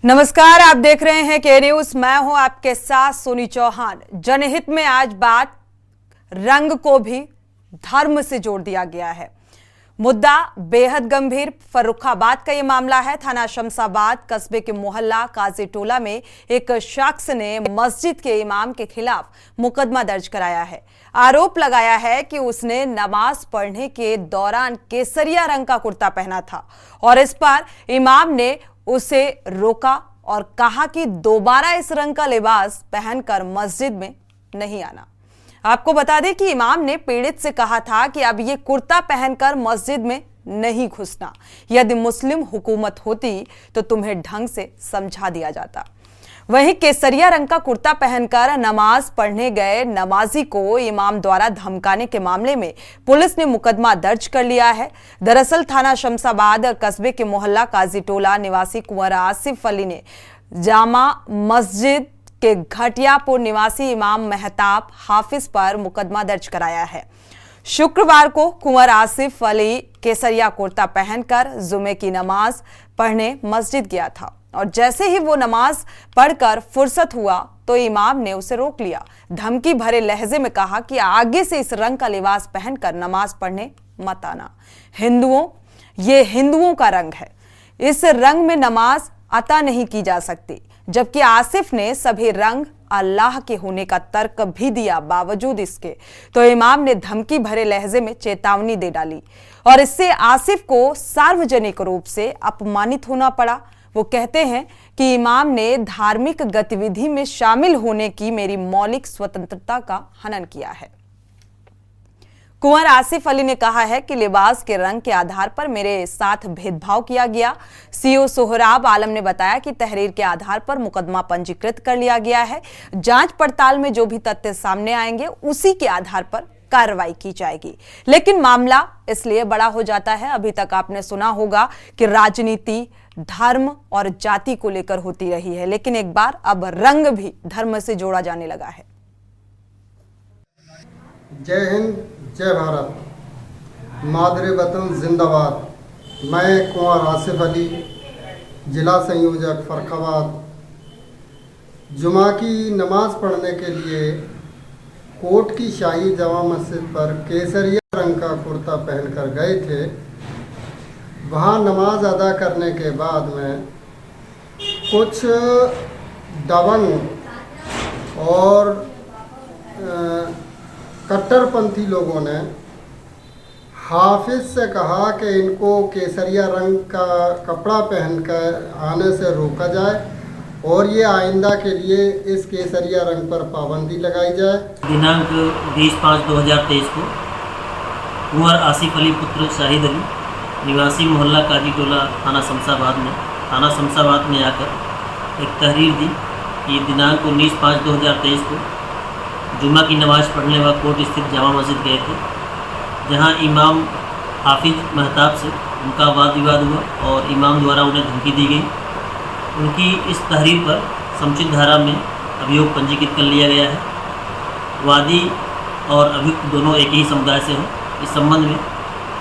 नमस्कार, आप देख रहे हैं के न्यूज। मैं हूं आपके साथ सोनी चौहान। जनहित में आज बात रंग को भी धर्म से जोड़ दिया गया है। मुद्दा बेहद गंभीर। फर्रुखाबाद का ये मामला है। थाना शमशाबाद कस्बे के मोहल्ला काजी टोला में एक शख्स ने मस्जिद के इमाम के खिलाफ मुकदमा दर्ज कराया है। आरोप लगाया है कि उसने नमाज पढ़ने के दौरान केसरिया रंग का कुर्ता पहना था और इस पर इमाम ने उसे रोका और कहा कि दोबारा इस रंग का लिबास पहनकर मस्जिद में नहीं आना। आपको बता दें कि इमाम ने पीड़ित से कहा था कि अब ये कुर्ता पहनकर मस्जिद में नहीं घुसना। यदि मुस्लिम हुकूमत होती तो तुम्हें ढंग से समझा दिया जाता। वहीं केसरिया रंग का कुर्ता पहनकर नमाज पढ़ने गए नमाजी को इमाम द्वारा धमकाने के मामले में पुलिस ने मुकदमा दर्ज कर लिया है। दरअसल थाना शमशाबाद कस्बे के मोहल्ला काजी टोला निवासी कुंवर आसिफ अली ने जामा मस्जिद के घटियापुर निवासी इमाम मेहताब हाफिज पर मुकदमा दर्ज कराया है। शुक्रवार को कुंवर आसिफ अली केसरिया कुर्ता पहनकर जुमे की नमाज पढ़ने मस्जिद गया था और जैसे ही वो नमाज पढ़कर फुर्सत हुआ तो इमाम ने उसे रोक लिया। धमकी भरे लहजे में कहा कि आगे से इस रंग का लिबास पहनकर नमाज पढ़ने मत आना। ये हिंदुओं का रंग है, इस रंग में नमाज अता नहीं की जा सकती। जबकि आसिफ ने सभी रंग अल्लाह के होने का तर्क भी दिया। बावजूद इसके तो इमाम ने धमकी भरे लहजे में चेतावनी दे डाली और इससे आसिफ को सार्वजनिक रूप से अपमानित होना पड़ा। वो कहते हैं कि इमाम ने धार्मिक गतिविधि में शामिल होने की मेरी मौलिक स्वतंत्रता का हनन किया है। कुंवर आसिफ अली ने कहा है कि लिबास के रंग के आधार पर मेरे साथ भेदभाव किया गया। सीओ सोहराब आलम ने बताया कि तहरीर के आधार पर मुकदमा पंजीकृत कर लिया गया है। जांच पड़ताल में जो भी तथ्य सामने आएंगे उसी के आधार पर कार्रवाई की जाएगी। लेकिन मामला इसलिए बड़ा हो जाता है, अभी तक आपने सुना होगा कि राजनीति धर्म और जाति को लेकर होती रही है, लेकिन एक बार अब रंग भी धर्म से जोड़ा जाने लगा है। जय हिंद, जय भारत, मादरे वतन जिंदाबाद। मैं कुंवर आसिफ अली, जिला संयोजक फर्रुखाबाद, जुमा की नमाज पढ़ने के लिए कोट की शाही जामा मस्जिद पर केसरिया रंग का कुर्ता पहनकर गए थे। वहाँ नमाज अदा करने के बाद में कुछ दबंग और कट्टरपंथी लोगों ने हाफिज से कहा कि इनको केसरिया रंग का कपड़ा पहनकर आने से रोका जाए और ये आइंदा के लिए इस केसरिया रंग पर पाबंदी लगाई जाए। दिनांक 20/5/2023 को कुंवर आसिफ अली पुत्र शाहिद अली निवासी मोहल्ला काजी टोला थाना शमशाबाद में आकर एक तहरीर दी कि दिनांक 19/5/2023 को जुम्मा की नमाज़ पढ़ने व कोट स्थित जामा मस्जिद गए थे, जहां इमाम हाफिज मेहताब से उनका वाद विवाद हुआ और इमाम द्वारा उन्हें धमकी दी गई। उनकी इस तहरीर पर समुचित धारा में अभियोग पंजीकृत कर लिया गया है। वादी और अभियुक्त दोनों एक ही समुदाय से हैं। इस संबंध में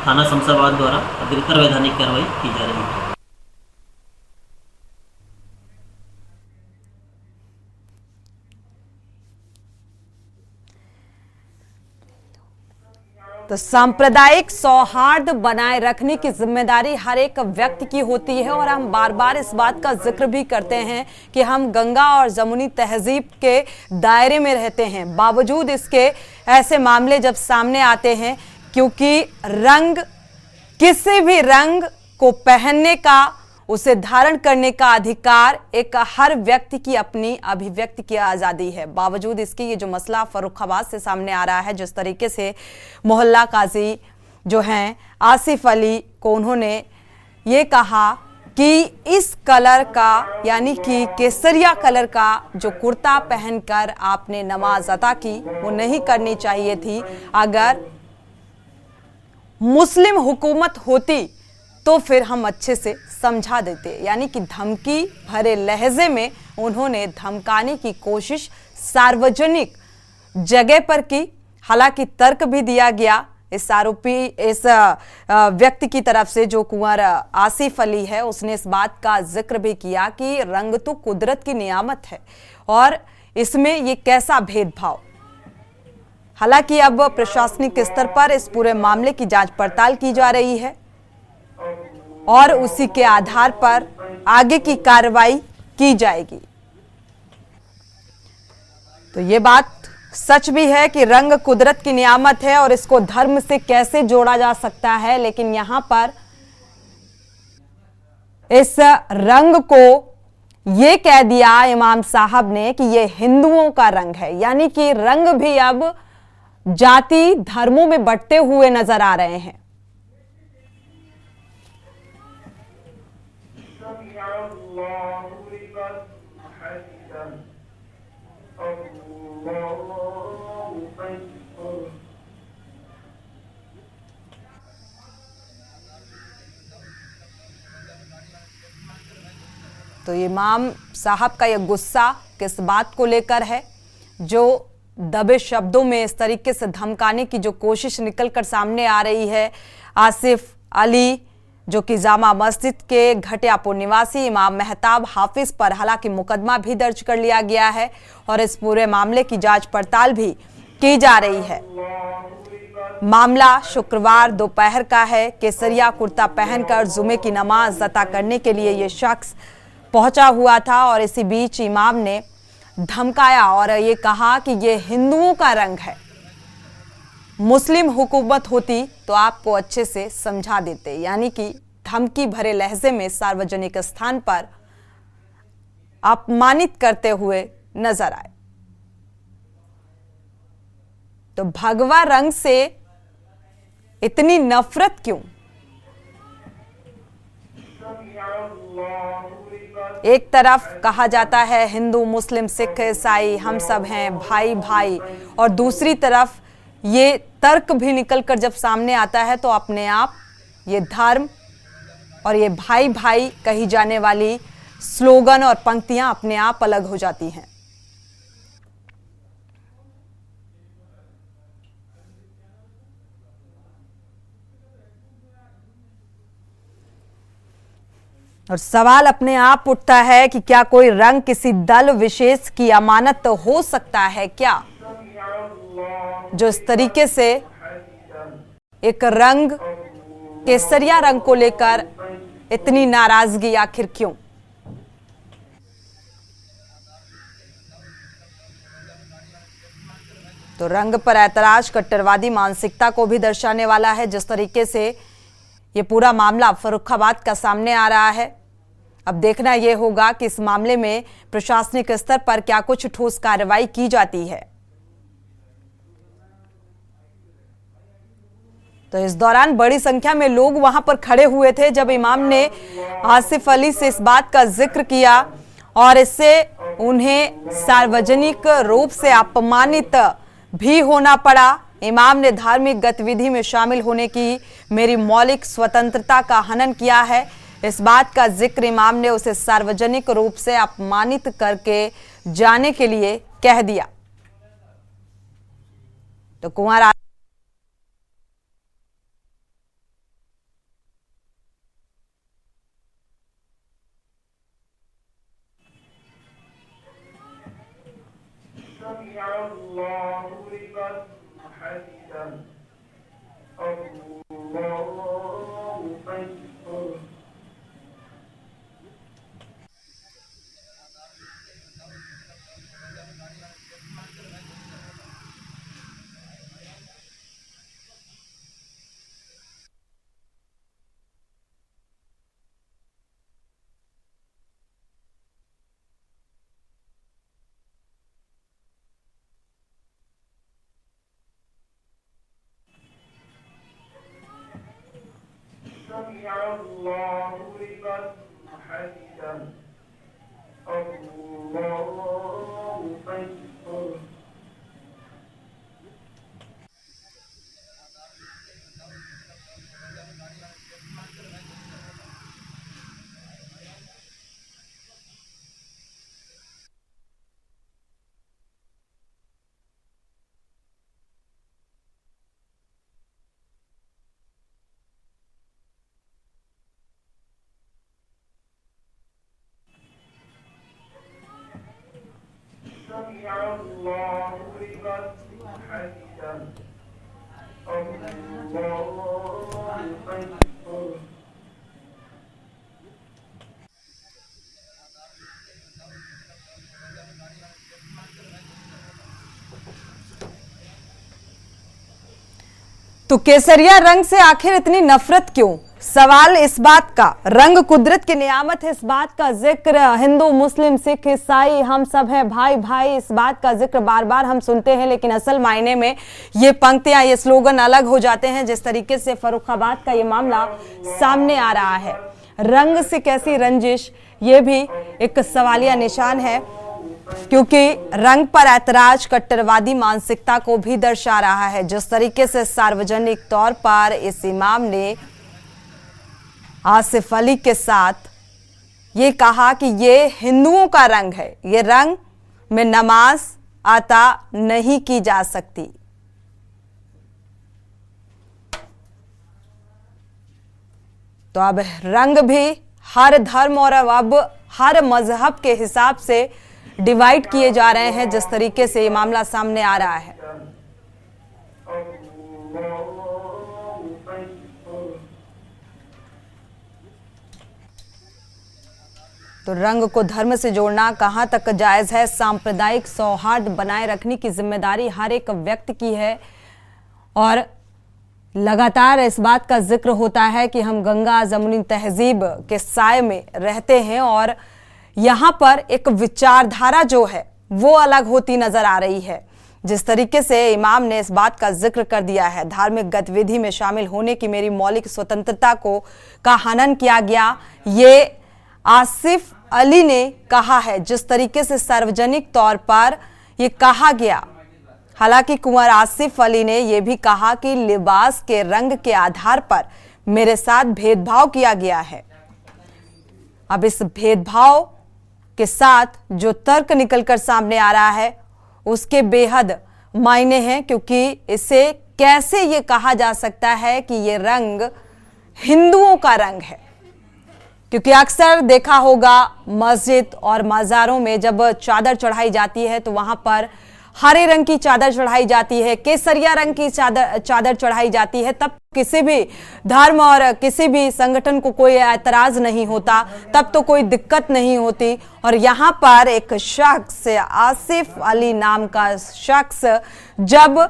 थाना शमशाबाद द्वारा अग्रतर वैधानिक कार्रवाई की जा रही है। तो सांप्रदायिक सौहार्द बनाए रखने की जिम्मेदारी हर एक व्यक्ति की होती है और हम बार बार इस बात का जिक्र भी करते हैं कि हम गंगा और जमुनी तहजीब के दायरे में रहते हैं। बावजूद इसके ऐसे मामले जब सामने आते हैं, क्योंकि रंग, किसी भी रंग को पहनने का, उसे धारण करने का अधिकार एक हर व्यक्ति की अपनी अभिव्यक्ति की आज़ादी है। बावजूद इसके ये जो मसला फर्रुखाबाद से सामने आ रहा है, जिस तरीके से मोहल्ला काजी जो हैं आसिफ अली को उन्होंने ये कहा कि इस कलर का, यानी कि केसरिया कलर का जो कुर्ता पहनकर आपने नमाज अता की, वो नहीं करनी चाहिए थी। अगर मुस्लिम हुकूमत होती तो फिर हम अच्छे से समझा देते। यानी कि धमकी भरे लहजे में उन्होंने धमकाने की कोशिश सार्वजनिक जगह पर की। हालांकि तर्क भी दिया गया इस आरोपी इस व्यक्ति की तरफ से जो कुंवर आसिफ अली है, उसने इस बात का जिक्र भी किया कि रंग तो कुदरत की नियामत है और इसमें ये कैसा भेदभाव। हालांकि अब प्रशासनिक स्तर पर इस पूरे मामले की जांच पड़ताल की जा रही है और उसी के आधार पर आगे की कार्रवाई की जाएगी। तो ये बात सच भी है कि रंग कुदरत की नियामत है और इसको धर्म से कैसे जोड़ा जा सकता है, लेकिन यहां पर इस रंग को ये कह दिया इमाम साहब ने कि ये हिंदुओं का रंग है, यानी कि रंग भी अब जाति धर्मों में बंटते हुए नजर आ रहे हैं। तो इमाम साहब का यह गुस्सा किस बात को लेकर है, जो दबे शब्दों में इस तरीके से धमकाने की जो कोशिश निकलकर सामने आ रही है। आसिफ अली जो कि जामा मस्जिद के घटियापुर निवासी इमाम मेहताब हाफिज पर हालांकि मुकदमा भी दर्ज कर लिया गया है और इस पूरे मामले की जांच पड़ताल भी की जा रही है। मामला शुक्रवार दोपहर का है। केसरिया कुर्ता पहनकर जुमे की नमाज अता करने के लिए ये शख्स पहुंचा हुआ था और इसी बीच इमाम ने धमकाया और ये कहा कि ये हिंदुओं का रंग है, मुस्लिम हुकूमत होती तो आपको अच्छे से समझा देते, यानी कि धमकी भरे लहजे में सार्वजनिक स्थान पर अपमानित करते हुए नजर आए। तो भगवा रंग से इतनी नफरत क्यों? एक तरफ कहा जाता है हिंदू मुस्लिम सिख ईसाई हम सब हैं भाई भाई, और दूसरी तरफ ये तर्क भी निकलकर जब सामने आता है तो अपने आप ये धर्म और ये भाई भाई कही जाने वाली स्लोगन और पंक्तियां अपने आप अलग हो जाती हैं। और सवाल अपने आप उठता है कि क्या कोई रंग किसी दल विशेष की अमानत तो हो सकता है क्या, जो इस तरीके से एक रंग केसरिया रंग को लेकर इतनी नाराजगी आखिर क्यों? तो रंग पर ऐतराज कट्टरवादी मानसिकता को भी दर्शाने वाला है। जिस तरीके से ये पूरा मामला फर्रुखाबाद का सामने आ रहा है, अब देखना यह होगा कि इस मामले में प्रशासनिक स्तर पर क्या कुछ ठोस कार्रवाई की जाती है। तो इस दौरान बड़ी संख्या में लोग वहां पर खड़े हुए थे जब इमाम ने आसिफ अली से इस बात का जिक्र किया और इससे उन्हें सार्वजनिक रूप से अपमानित भी होना पड़ा। इमाम ने धार्मिक गतिविधि में शामिल होने की मेरी मौलिक स्वतंत्रता का हनन किया है, इस बात का जिक्र इमाम ने उसे सार्वजनिक रूप से अपमानित करके जाने के लिए कह दिया। तो कुंवर तो केसरिया रंग से आखिर इतनी नफरत क्यों? सवाल इस बात का, रंग कुदरत की नियामत है, इस बात का जिक्र हिंदू मुस्लिम सिख ईसाई हम सब हैं भाई भाई, इस बात का जिक्र बार बार हम सुनते हैं, लेकिन असल मायने में ये पंक्तियां, ये स्लोगन अलग हो जाते हैं। जिस तरीके से फर्रुखाबाद का ये मामला सामने आ रहा है, रंग से कैसी रंजिश, ये भी एक सवालिया निशान है, क्योंकि रंग पर ऐतराज कट्टरवादी मानसिकता को भी दर्शा रहा है। जिस तरीके से सार्वजनिक तौर पर इस इमाम ने आसिफ अली के साथ ये कहा कि ये हिंदुओं का रंग है, ये रंग में नमाज अता नहीं की जा सकती। तो अब रंग भी हर धर्म और अब हर मजहब के हिसाब से डिवाइड किए जा रहे हैं। जिस तरीके से ये मामला सामने आ रहा है, तो रंग को धर्म से जोड़ना कहां तक जायज है? सांप्रदायिक सौहार्द बनाए रखने की जिम्मेदारी हर एक व्यक्ति की है, और लगातार इस बात का जिक्र होता है कि हम गंगा जमुनी तहजीब के साए में रहते हैं, और यहां पर एक विचारधारा जो है वो अलग होती नजर आ रही है। जिस तरीके से इमाम ने इस बात का जिक्र कर दिया है, धार्मिक गतिविधि में शामिल होने की मेरी मौलिक स्वतंत्रता का हनन किया गया, ये आसिफ अली ने कहा है। जिस तरीके से सार्वजनिक तौर पर यह कहा गया, हालांकि कुंवर आसिफ अली ने यह भी कहा कि लिबास के रंग के आधार पर मेरे साथ भेदभाव किया गया है। अब इस भेदभाव के साथ जो तर्क निकलकर सामने आ रहा है उसके बेहद मायने हैं, क्योंकि इसे कैसे ये कहा जा सकता है कि ये रंग हिंदुओं का रंग है? क्योंकि अक्सर देखा होगा मस्जिद और मज़ारों में जब चादर चढ़ाई जाती है तो वहां पर हरे रंग की चादर चढ़ाई जाती है, केसरिया रंग की चादर चढ़ाई जाती है, तब किसी भी धर्म और किसी भी संगठन को कोई ऐतराज नहीं होता, तब तो कोई दिक्कत नहीं होती। और यहाँ पर एक शख्स, आसिफ अली नाम का शख्स, जब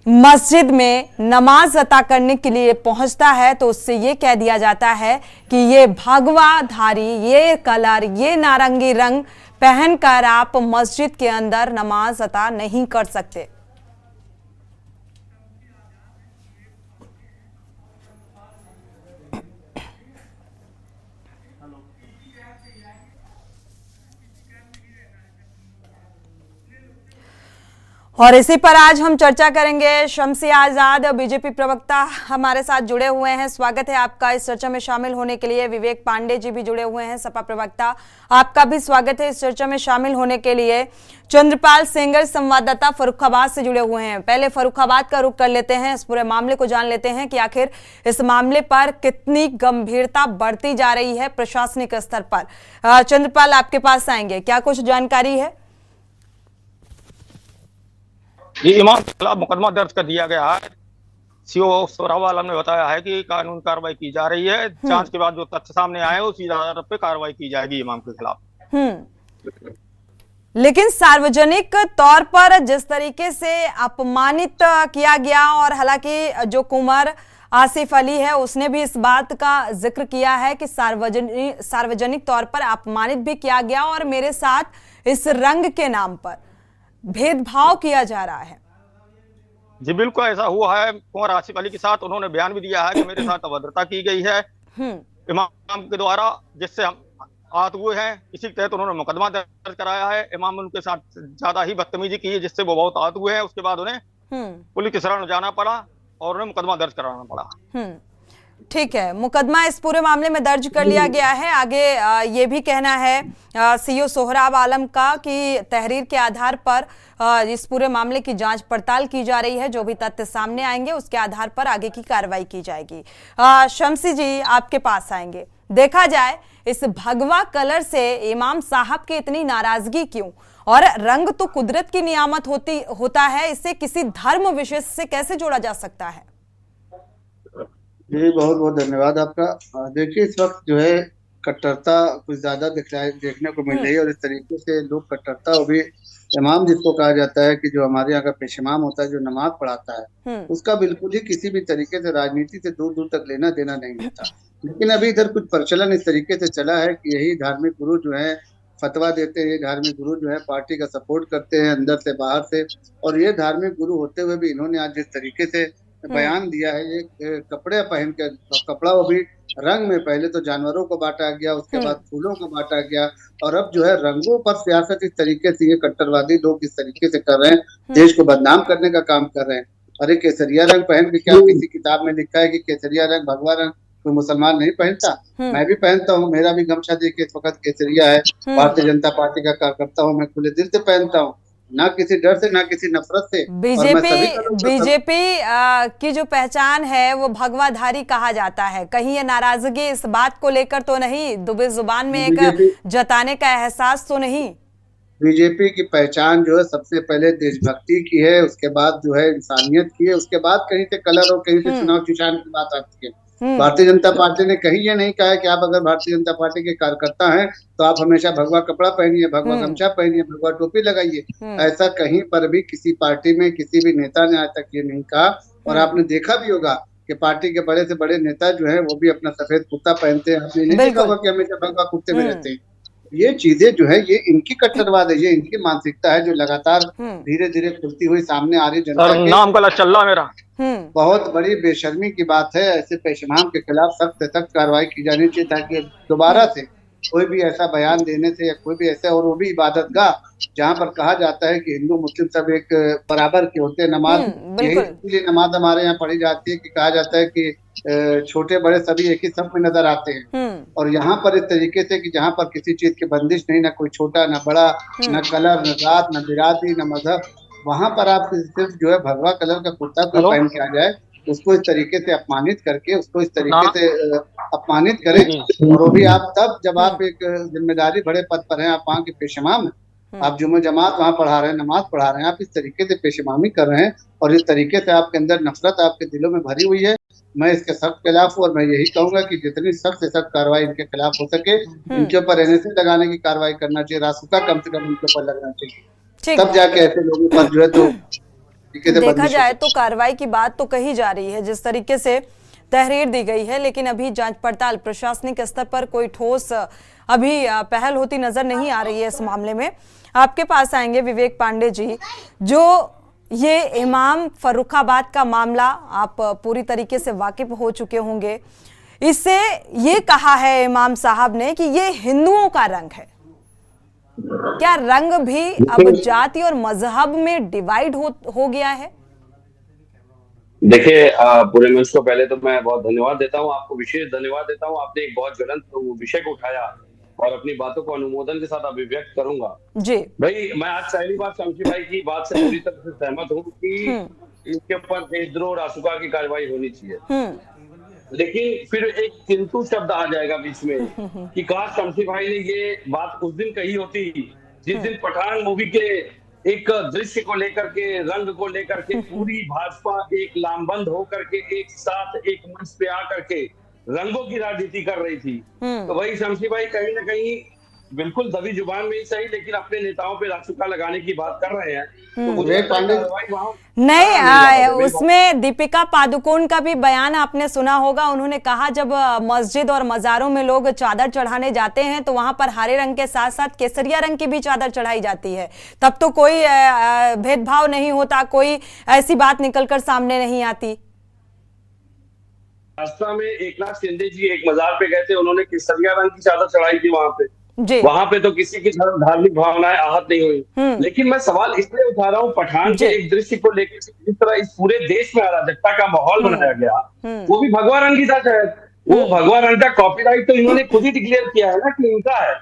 मस्जिद में नमाज अता करने के लिए पहुंचता है तो उससे ये कह दिया जाता है कि ये भगवाधारी, ये कलर, ये नारंगी रंग पहनकर आप मस्जिद के अंदर नमाज अता नहीं कर सकते। और इसी पर आज हम चर्चा करेंगे। शम्सी आजाद बीजेपी प्रवक्ता हमारे साथ जुड़े हुए हैं, स्वागत है आपका इस चर्चा में शामिल होने के लिए। विवेक पांडे जी भी जुड़े हुए हैं, सपा प्रवक्ता, आपका भी स्वागत है इस चर्चा में शामिल होने के लिए। चंद्रपाल सेंगर संवाददाता फर्रुखाबाद से जुड़े हुए हैं। पहले फर्रुखाबाद का रुख कर लेते हैं, इस पूरे मामले को जान लेते हैं कि आखिर इस मामले पर कितनी गंभीरता बढ़ती जा रही है प्रशासनिक स्तर पर। चंद्रपाल, आपके पास आएंगे, क्या कुछ जानकारी है? ये इमाम के खिलाफ मुकदमा दर्ज कर दिया गया है। सीओ सोहराब आलम ने बताया है कि कानूनी कार्रवाई की जा रही है। जांच के बाद जो तथ्य सामने आए उसी आधार पर कार्रवाई की जाएगी इमाम के खिलाफ। लेकिन सार्वजनिक तौर पर जिस तरीके से अपमानित किया गया, और हालांकि जो कुंवर आसिफ अली है उसने भी इस बात का जिक्र किया है कि सार्वजनिक तौर पर अपमानित भी किया गया और मेरे साथ इस रंग के नाम पर भेदभाव किया जा रहा है। जी बिल्कुल ऐसा हुआ है। कुंवर आसिफ अली के साथ उन्होंने बयान भी दिया है कि मेरे साथ अभद्रता की गई है इमाम के द्वारा, जिससे हम आहत हुए हैं। इसी के तहत उन्होंने मुकदमा दर्ज कराया है। इमाम उनके साथ ज्यादा ही बदतमीजी की है, जिससे वो बहुत आहत हुए हैं। उसके बाद उन्हें पुलिस की शरण जाना पड़ा और उन्हें मुकदमा दर्ज कराना पड़ा। ठीक है, मुकदमा इस पूरे मामले में दर्ज कर लिया गया है। आगे ये भी कहना है सीओ सोहराब आलम का कि तहरीर के आधार पर इस पूरे मामले की जांच पड़ताल की जा रही है। जो भी तथ्य सामने आएंगे उसके आधार पर आगे की कार्रवाई की जाएगी। शम्सी जी, आपके पास आएंगे। देखा जाए इस भगवा कलर से इमाम साहब की इतनी नाराजगी क्यों? और रंग तो कुदरत की नियामत होता है, इसे किसी धर्म विशेष से कैसे जोड़ा जा सकता है? जी बहुत बहुत धन्यवाद आपका। देखिए इस वक्त जो है कट्टरता कुछ ज्यादा देखने को मिल रही है, और इस तरीके से लोग कट्टरता, वो भी इमाम जिसको कहा जाता है कि जो हमारे यहाँ का पेश इमाम होता है, जो नमाज पढ़ाता है, उसका बिल्कुल ही किसी भी तरीके से राजनीति से दूर दूर तक लेना देना नहीं होता। लेकिन अभी इधर कुछ प्रचलन इस तरीके से चला है कि यही धार्मिक गुरु जो है फतवा देते हैं, धार्मिक गुरु जो है पार्टी का सपोर्ट करते हैं अंदर से बाहर से। और ये धार्मिक गुरु होते हुए भी इन्होंने आज जिस तरीके से बयान दिया है, ये कपड़े पहन कर, कपड़ा वो भी रंग में, पहले तो जानवरों को बांटा गया, उसके बाद फूलों को बांटा गया, और अब जो है रंगों पर सियासत इस तरीके से ये कट्टरवादी लोग इस तरीके से कर रहे हैं, देश को बदनाम करने का काम कर रहे हैं। अरे केसरिया रंग पहन के क्या किसी किताब में लिखा है कि केसरिया रंग भगवा रंग कोई मुसलमान नहीं पहनता? मैं भी पहनता हूँ, मेरा भी गमछा देखिए इस वक्त केसरिया है, भारतीय जनता पार्टी का कार्यकर्ता हूँ, मैं खुले दिल से पहनता हूँ, ना किसी डर से ना किसी नफरत से। बीजेपी की जो पहचान है वो भगवाधारी कहा जाता है, कहीं ये नाराजगी इस बात को लेकर तो नहीं, दुबे जुबान में एक जताने का एहसास तो नहीं? बीजेपी की पहचान जो है सबसे पहले देशभक्ति की है, उसके बाद जो है इंसानियत की है, उसके बाद कहीं से कलर और कहीं से चुनाव निशान की बात आती है। भारतीय जनता पार्टी ने कहीं ये नहीं कहा है कि आप अगर भारतीय जनता पार्टी के कार्यकर्ता हैं तो आप हमेशा भगवा कपड़ा पहनिए, भगवा गमछा पहनिए, भगवा टोपी लगाइए। ऐसा कहीं पर भी किसी पार्टी में किसी भी नेता ने आज तक ये नहीं कहा। और आपने देखा भी होगा कि पार्टी के बड़े से बड़े नेता जो है वो भी अपना सफेद कुर्ता पहनते हैं, आपने नहीं देखा होगा कि हमेशा भगवा कुर्ते में रहते हैं। ये चीजें जो है ये इनकी कट्टरवाद है, ये इनकी मानसिकता है जो लगातार धीरे धीरे खुलती हुई सामने आ रही जनता के। नाम गलत चल रहा मेरा। बहुत बड़ी बेशर्मी की बात है। ऐसे पेश इमाम के खिलाफ सख्त से सख्त कार्रवाई की जानी चाहिए ताकि दोबारा से कोई भी ऐसा बयान देने से या कोई भी ऐसा, और वो भी इबादतगाह जहाँ पर कहा जाता है कि हिंदू मुस्लिम सब एक बराबर के होते हैं, नमाज यही इसलिए नमाज हमारे यहाँ पढ़ी जाती है कि कहा जाता है कि छोटे बड़े सभी एक ही सब में नजर आते हैं। और यहाँ पर इस तरीके से कि जहाँ पर किसी चीज की बंदिश नहीं, ना कोई छोटा ना बड़ा, ना कलर न जात न बिरादरी न मजहब, वहां पर आप सिर्फ जो है भगवा कलर का कुर्ता कोई पहन के आ जाए, उसको इस तरीके से अपमानित करके, उसको इस तरीके से अपमानित करें, और वो भी आप तब जब आप एक जिम्मेदारी बड़े पद पर हैं, आप वहाँ के पेश इमाम, आप जुम्मे जमात वहाँ पढ़ा रहे हैं, नमाज पढ़ा रहे हैं, आप इस तरीके से पेश इमामी कर रहे हैं और इस तरीके से आपके अंदर नफरत आपके दिलों में भरी हुई है। मैं इसके सख्त खिलाफ हूँ और मैं यही कहूंगा कि जितनी सख्त से सख्त कार्रवाई इनके खिलाफ हो सके, इनके ऊपर एनएसए लगाने की कार्रवाई करना चाहिए, रासुका कम से कम इनके ऊपर लगना चाहिए, तब जाके ऐसे लोगों पर जो है तो देखा जाए तो कार्रवाई की बात तो कही जा रही है, जिस तरीके से तहरीर दी गई है, लेकिन अभी जांच पड़ताल प्रशासनिक स्तर पर कोई ठोस अभी पहल होती नजर नहीं आ रही है इस मामले में। आपके पास आएंगे विवेक पांडे जी, जो ये इमाम फर्रुखाबाद का मामला आप पूरी तरीके से वाकिफ हो चुके होंगे। इससे ये कहा है इमाम साहब ने कि ये हिंदुओं का रंग है। क्या रंग भी अब जाति और मजहब में डिवाइड हो गया है? देखिए पूरे मंच को पहले तो मैं बहुत धन्यवाद देता हूं, आपको विशेष धन्यवाद देता हूं। आपने एक बहुत ज्वलंत विषय को उठाया और अपनी बातों को अनुमोदन के साथ अभिव्यक्त करूंगा। जी भाई, मैं आज पहली बार शमशी भाई की बात से पूरी तरह से सहमत हूं कि इनके ऊपर देशद्रोह रासुका की कार्रवाई होनी चाहिए, लेकिन फिर एक किंतु शब्द आ जाएगा बीच में कि काश शमशी भाई ने ये बात उस दिन कही होती जिस दिन पठान मूवी के एक दृश्य को लेकर के, रंग को लेकर के पूरी भाजपा एक लामबंद होकर के एक साथ एक मंच पे आकर के रंगों की राजनीति कर रही थी। तो वही शमशी भाई कहीं ना कहीं बिल्कुल दबी जुबान में ही सही, लेकिन अपने नेताओं पे रासुका लगाने की बात कर रहे हैं। तो मुझे नहीं, उसमें दीपिका पादुकोण का भी बयान आपने सुना होगा। उन्होंने कहा जब मस्जिद और मजारों में लोग चादर चढ़ाने जाते हैं तो वहां पर हरे रंग के साथ साथ केसरिया रंग की भी चादर चढ़ाई जाती है, तब तो कोई भेदभाव नहीं होता, कोई ऐसी बात निकलकर सामने नहीं आती। रास्ता में एकनाथ शिंदे जी एक मजार पे गए थे, उन्होंने केसरिया रंग की चादर चढ़ाई थी वहां पे, वहां पे तो किसी की धार्मिक भावनाएं आहत नहीं हुई। लेकिन मैं सवाल इसलिए उठा रहा हूँ, पठान के एक दृश्य को लेकर जिस तरह इस पूरे देश में अराजकता का माहौल बनाया गया, वो भी भगवा रंग की था शायद। वो भगवा रंग का कॉपीराइट तो इन्होंने खुद ही डिक्लेयर किया है ना कि इनका है।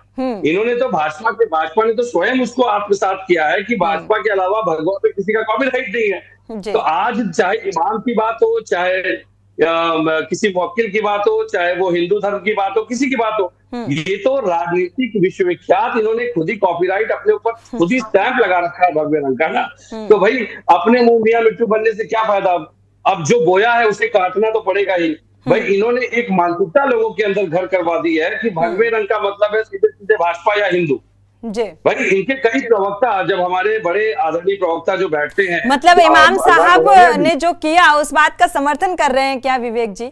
इन्होंने तो भाजपा ने तो स्वयं उसको आत्मसात किया है कि भाजपा के अलावा भगवा पे किसी का कॉपीराइट नहीं है। तो आज चाहे इमाम की बात हो, चाहे किसी वकील की बात हो, चाहे वो हिंदू धर्म की बात हो, किसी की बात हो, ये तो राजनीतिक विश्वविख्यात, इन्होंने खुद ही कॉपीराइट अपने ऊपर खुद ही स्टैंप लगा रखा है भगवे रंग का ना। तो भाई अपने मुंह मियां मिट्टू बनने से क्या फायदा? अब जो बोया है उसे काटना तो पड़ेगा ही। भाई इन्होंने एक मानसिकता लोगों के अंदर घर करवा दी है कि भगवे रंग का मतलब है सीधे सीधे भाजपा या हिंदू। जी भाई इनके कई प्रवक्ता, जब हमारे बड़े आदरणीय प्रवक्ता जो बैठते हैं, मतलब इमाम साहब ने जो किया उस बात का समर्थन कर रहे हैं क्या विवेक जी?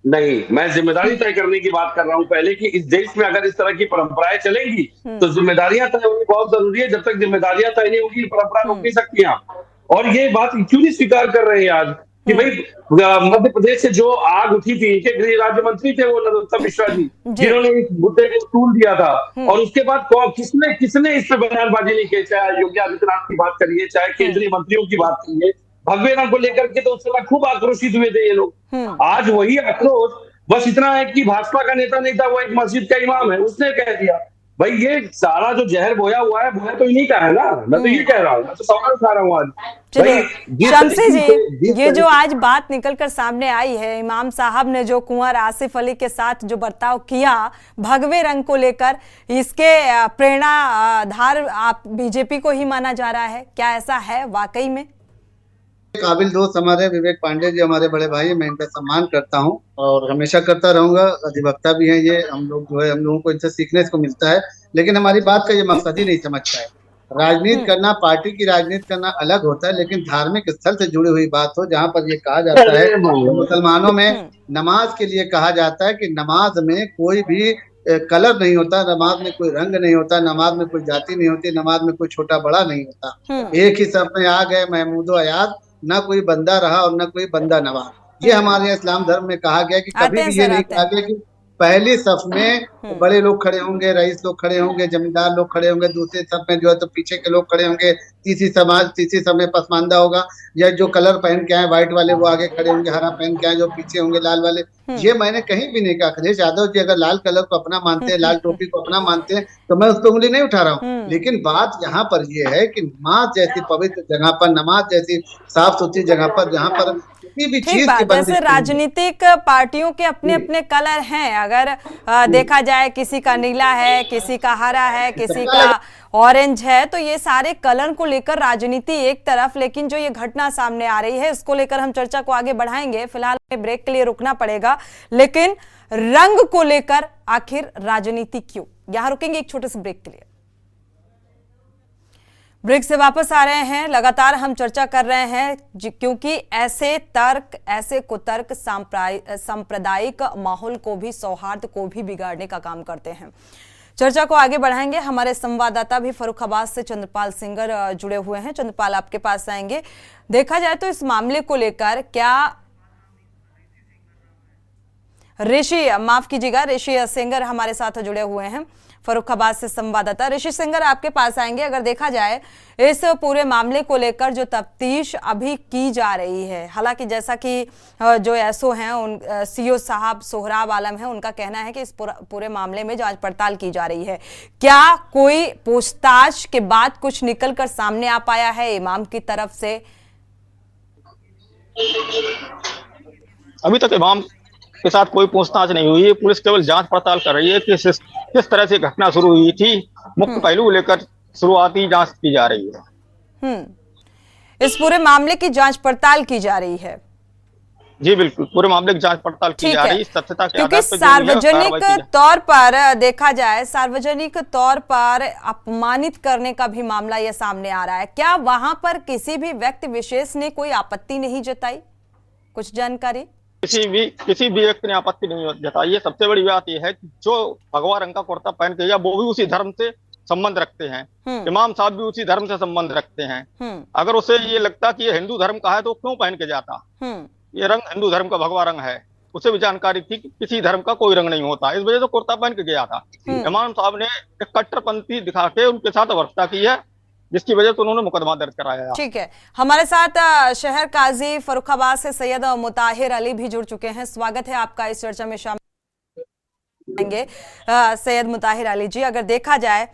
नहीं, मैं जिम्मेदारी तय करने की बात कर रहा हूं पहले, कि इस देश में अगर इस तरह की परंपराएं चलेंगी तो जिम्मेदारियां तय होनी बहुत जरूरी है। जब तक जिम्मेदारियां तय नहीं होगी, परंपरा रोक नहीं सकती आप। और ये बात क्यों नहीं स्वीकार कर रहे हैं आज कि भाई मध्य प्रदेश से जो आग उठी थी, इनके गृह राज्य मंत्री थे वो नरोत्तम मिश्रा जी, जिन्होंने इस मुद्दे को तूल दिया था, और उसके बाद किसने इस पर बयानबाजी नहीं की? चाहे योगी आदित्यनाथ की बात करिए, चाहे केंद्रीय मंत्रियों की बात करिए, भगवे रंग को लेकर के तो उस समय खूब आक्रोशित हुए थे ये लोग। आज वही आक्रोश बस इतना है कि भाजपा का नेता नहीं था, वो एक मस्जिद का इमाम है, उसने कह दिया। भाई ये सारा जो जहर बोया हुआ है, बोया तो इन्हीं का है ना। मैं तो ये कह रहा हूँ, मैं तो सवाल उठा रहा हूँ आज। चलिए शमसी जी, ये जो आज बात निकलकर सामने आई है, इमाम साहब ने जो कुंवर आसिफ अली के साथ जो बर्ताव किया भगवे रंग को लेकर, इसके प्रेरणाधार आप बीजेपी को ही माना जा रहा है, क्या ऐसा है वाकई में? काबिल दोस्त हमारे विवेक पांडे जी हमारे बड़े भाई, मैं इनका सम्मान करता हूं और हमेशा करता रहूंगा। अधिवक्ता भी हैं ये, हम लोग जो है, हम लोगों को इनसे सीखने को मिलता है। लेकिन हमारी बात का ये मकसद ही नहीं समझता है। राजनीति करना, पार्टी की राजनीति करना अलग होता है, लेकिन धार्मिक स्थल से जुड़ी हुई बात हो, जहाँ पर ये कहा जाता है, मुसलमानों में नमाज के लिए कहा जाता है कि नमाज में कोई भी कलर नहीं होता, नमाज में कोई रंग नहीं होता, नमाज में कोई जाति नहीं होती, नमाज में कोई छोटा बड़ा नहीं होता। एक ही सफ में आ गए महमूदो अयाद, ना कोई बंदा रहा और ना कोई बंदा नवाज। ये हमारे इस्लाम धर्म में कहा गया कि कभी भी ये नहीं कहा गया कि पहली सफ में बड़े लोग खड़े होंगे, रईस लोग खड़े होंगे, जमींदार लोग खड़े होंगे, दूसरे सफ में जो है तो पीछे के लोग खड़े होंगे, तीसरी सफ में पसमानदा होगा, या जो कलर पहन के आए व्हाइट वाले वो आगे खड़े होंगे, हरा पहन के आए जो पीछे होंगे लाल वाले। ये मैंने कहीं भी नहीं कहा। अखिलेश यादव जी अगर लाल कलर को अपना मानते हैं, लाल टोपी को अपना मानते हैं, तो मैं उस पर उंगली नहीं उठा रहा हूँ। लेकिन बात यहाँ पर ये है कि नमाज जैसी पवित्र जगह पर, नमाज जैसी साफ सुथरी जगह पर, जहाँ पर किसी भी चीज की जैसे राजनीतिक पार्टियों के अपने अपने कलर हैं, अगर देखा जाए किसी का नीला है, किसी का हरा है, किसी का ऑरेंज है, तो ये सारे कलर को लेकर राजनीति एक तरफ, लेकिन जो ये घटना सामने आ रही है इसको लेकर हम चर्चा को आगे बढ़ाएंगे। फिलहाल हमें ब्रेक के लिए रुकना पड़ेगा, लेकिन रंग को लेकर आखिर राजनीति क्यों, यहां रुकेंगे एक छोटे से ब्रेक के लिए। ब्रेक से वापस आ रहे हैं। लगातार हम चर्चा कर रहे हैं क्योंकि ऐसे तर्क, ऐसे कुतर्क सांप्रदायिक माहौल को भी, सौहार्द को भी बिगाड़ने का काम करते हैं। चर्चा को आगे बढ़ाएंगे। हमारे संवाददाता भी फर्रुखाबाद से चंद्रपाल सिंगर जुड़े हुए हैं। चंद्रपाल, आपके पास आएंगे। देखा जाए तो इस मामले को लेकर क्या ऋषि सिंगर हमारे साथ जुड़े हुए हैं, फर्रुखाबाद से संवाददाता ऋषि सिंगर आपके पास आएंगे। अगर देखा जाए इस पूरे मामले को लेकर जो तफ्तीश अभी की जा रही है, हालांकि जैसा कि जो एसओ हैं, उन सीओ साहब सोहराब आलम हैं, उनका कहना है कि इस पूरे मामले में जांच पड़ताल की जा रही है। क्या कोई पूछताछ के बाद कुछ निकलकर सामने आ पाया है इमाम की तरफ से? अभी तक इमाम के साथ कोई पूछताछ नहीं हुई है। पुलिस केवल जांच पड़ताल कर रही है कि किस तरह से घटना शुरू हुई थी, मुख्य पहलू लेकर शुरुआती जांच की जा रही है। इस पूरे मामले की जांच पड़ताल की जा रही है। जी बिल्कुल, पूरे मामले की जांच पड़ताल की जा रही है सत्यता के आधार पर। क्योंकि सार्वजनिक तौर पर देखा जाए, सार्वजनिक तौर पर अपमानित करने का भी मामला यह सामने आ रहा है। क्या वहां पर किसी भी व्यक्ति विशेष ने कोई आपत्ति नहीं जताई? कुछ जानकारी? किसी भी व्यक्ति ने आपत्ति नहीं जताई है। सबसे बड़ी बात यह है कि जो भगवा रंग का कुर्ता पहन के गया वो भी उसी धर्म से संबंध रखते हैं, इमाम साहब भी उसी धर्म से संबंध रखते हैं। अगर उसे ये लगता कि ये हिंदू धर्म का है तो क्यों पहन के जाता? ये रंग हिंदू धर्म का भगवा रंग है, उसे भी जानकारी थी कि किसी धर्म का कोई रंग नहीं होता, इस वजह से कुर्ता पहन के गया था। इमाम साहब ने एक कट्टरपंथी दिखा के उनके साथ अवस्था की है, जिसकी वजह से उन्होंने मुकदमा दर्ज कराया। ठीक है, हमारे साथ शहर काजी फर्रुखाबाद से सैयद मुताहिर अली भी जुड़ चुके हैं। स्वागत है आपका इस चर्चा में शामिल होंगे। सैयद मुताहिर अली जी, अगर देखा जाए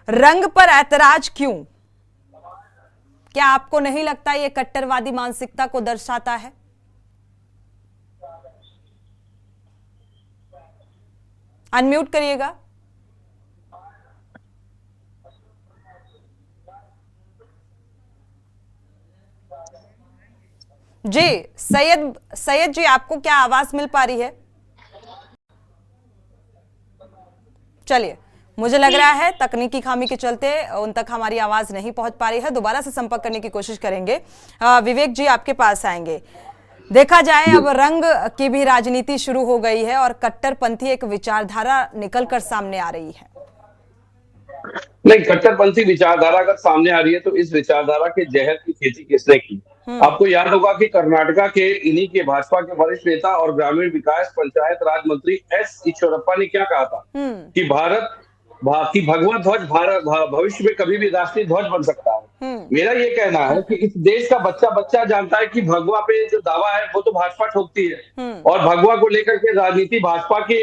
रंग पर ऐतराज क्यों? क्या आपको नहीं लगता ये कट्टरवादी मानसिकता को दर्शाता है? अनम्यूट करिएगा। जी सैयद जी, आपको क्या आवाज मिल पा रही है? चलिए, मुझे लग रहा है तकनीकी खामी के चलते उन तक हमारी आवाज नहीं पहुंच पा रही है। दोबारा से संपर्क करने की कोशिश करेंगे। विवेक जी, आपके पास आएंगे। देखा जाए अब रंग की भी राजनीति शुरू हो गई है और कट्टरपंथी एक विचारधारा निकलकर सामने आ रही है। नहीं, कट्टरपंथी विचारधारा अगर सामने आ रही है तो इस विचारधारा के जहर की खेती किसने की? आपको याद होगा कि कर्नाटका के इन्हीं के भाजपा के वरिष्ठ नेता और ग्रामीण विकास पंचायत राज मंत्री एस ईश्वरप्पा ने क्या कहा था कि भगवा ध्वज भारत भविष्य में कभी भी राष्ट्रीय ध्वज बन सकता है। मेरा ये कहना है कि इस देश का बच्चा बच्चा जानता है कि भगवा पे जो दावा है वो तो भाजपा ठोकती है और भगवा को लेकर के राजनीति भाजपा के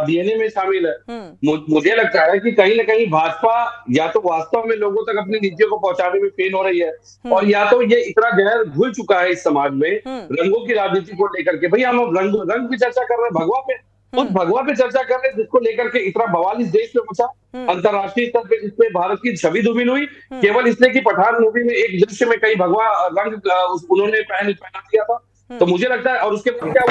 डीएनए में शामिल है। मुझे लगता है कि कहीं ना कहीं भाजपा या तो वास्तव में लोगों तक अपनी नीतियों को पहुंचाने में फेल हो रही है और या तो ये इतना जहर घुल चुका है इस समाज में रंगों की राजनीति को लेकर के। भाई हम रंग की चर्चा कर रहे हैं भगवा पे, उस भगवा पे चर्चा कर रहे हैं जिसको लेकर के इतना बवाल इस देश में मचा, अंतरराष्ट्रीय स्तर पे जिसपे भारत की छवि धूमिल हुई केवल इसलिए कि पठान मूवी में एक दृश्य में कई भगवा रंग उन्होंने पहना दिया था। तो मुझे लगता है और उसके बाद क्या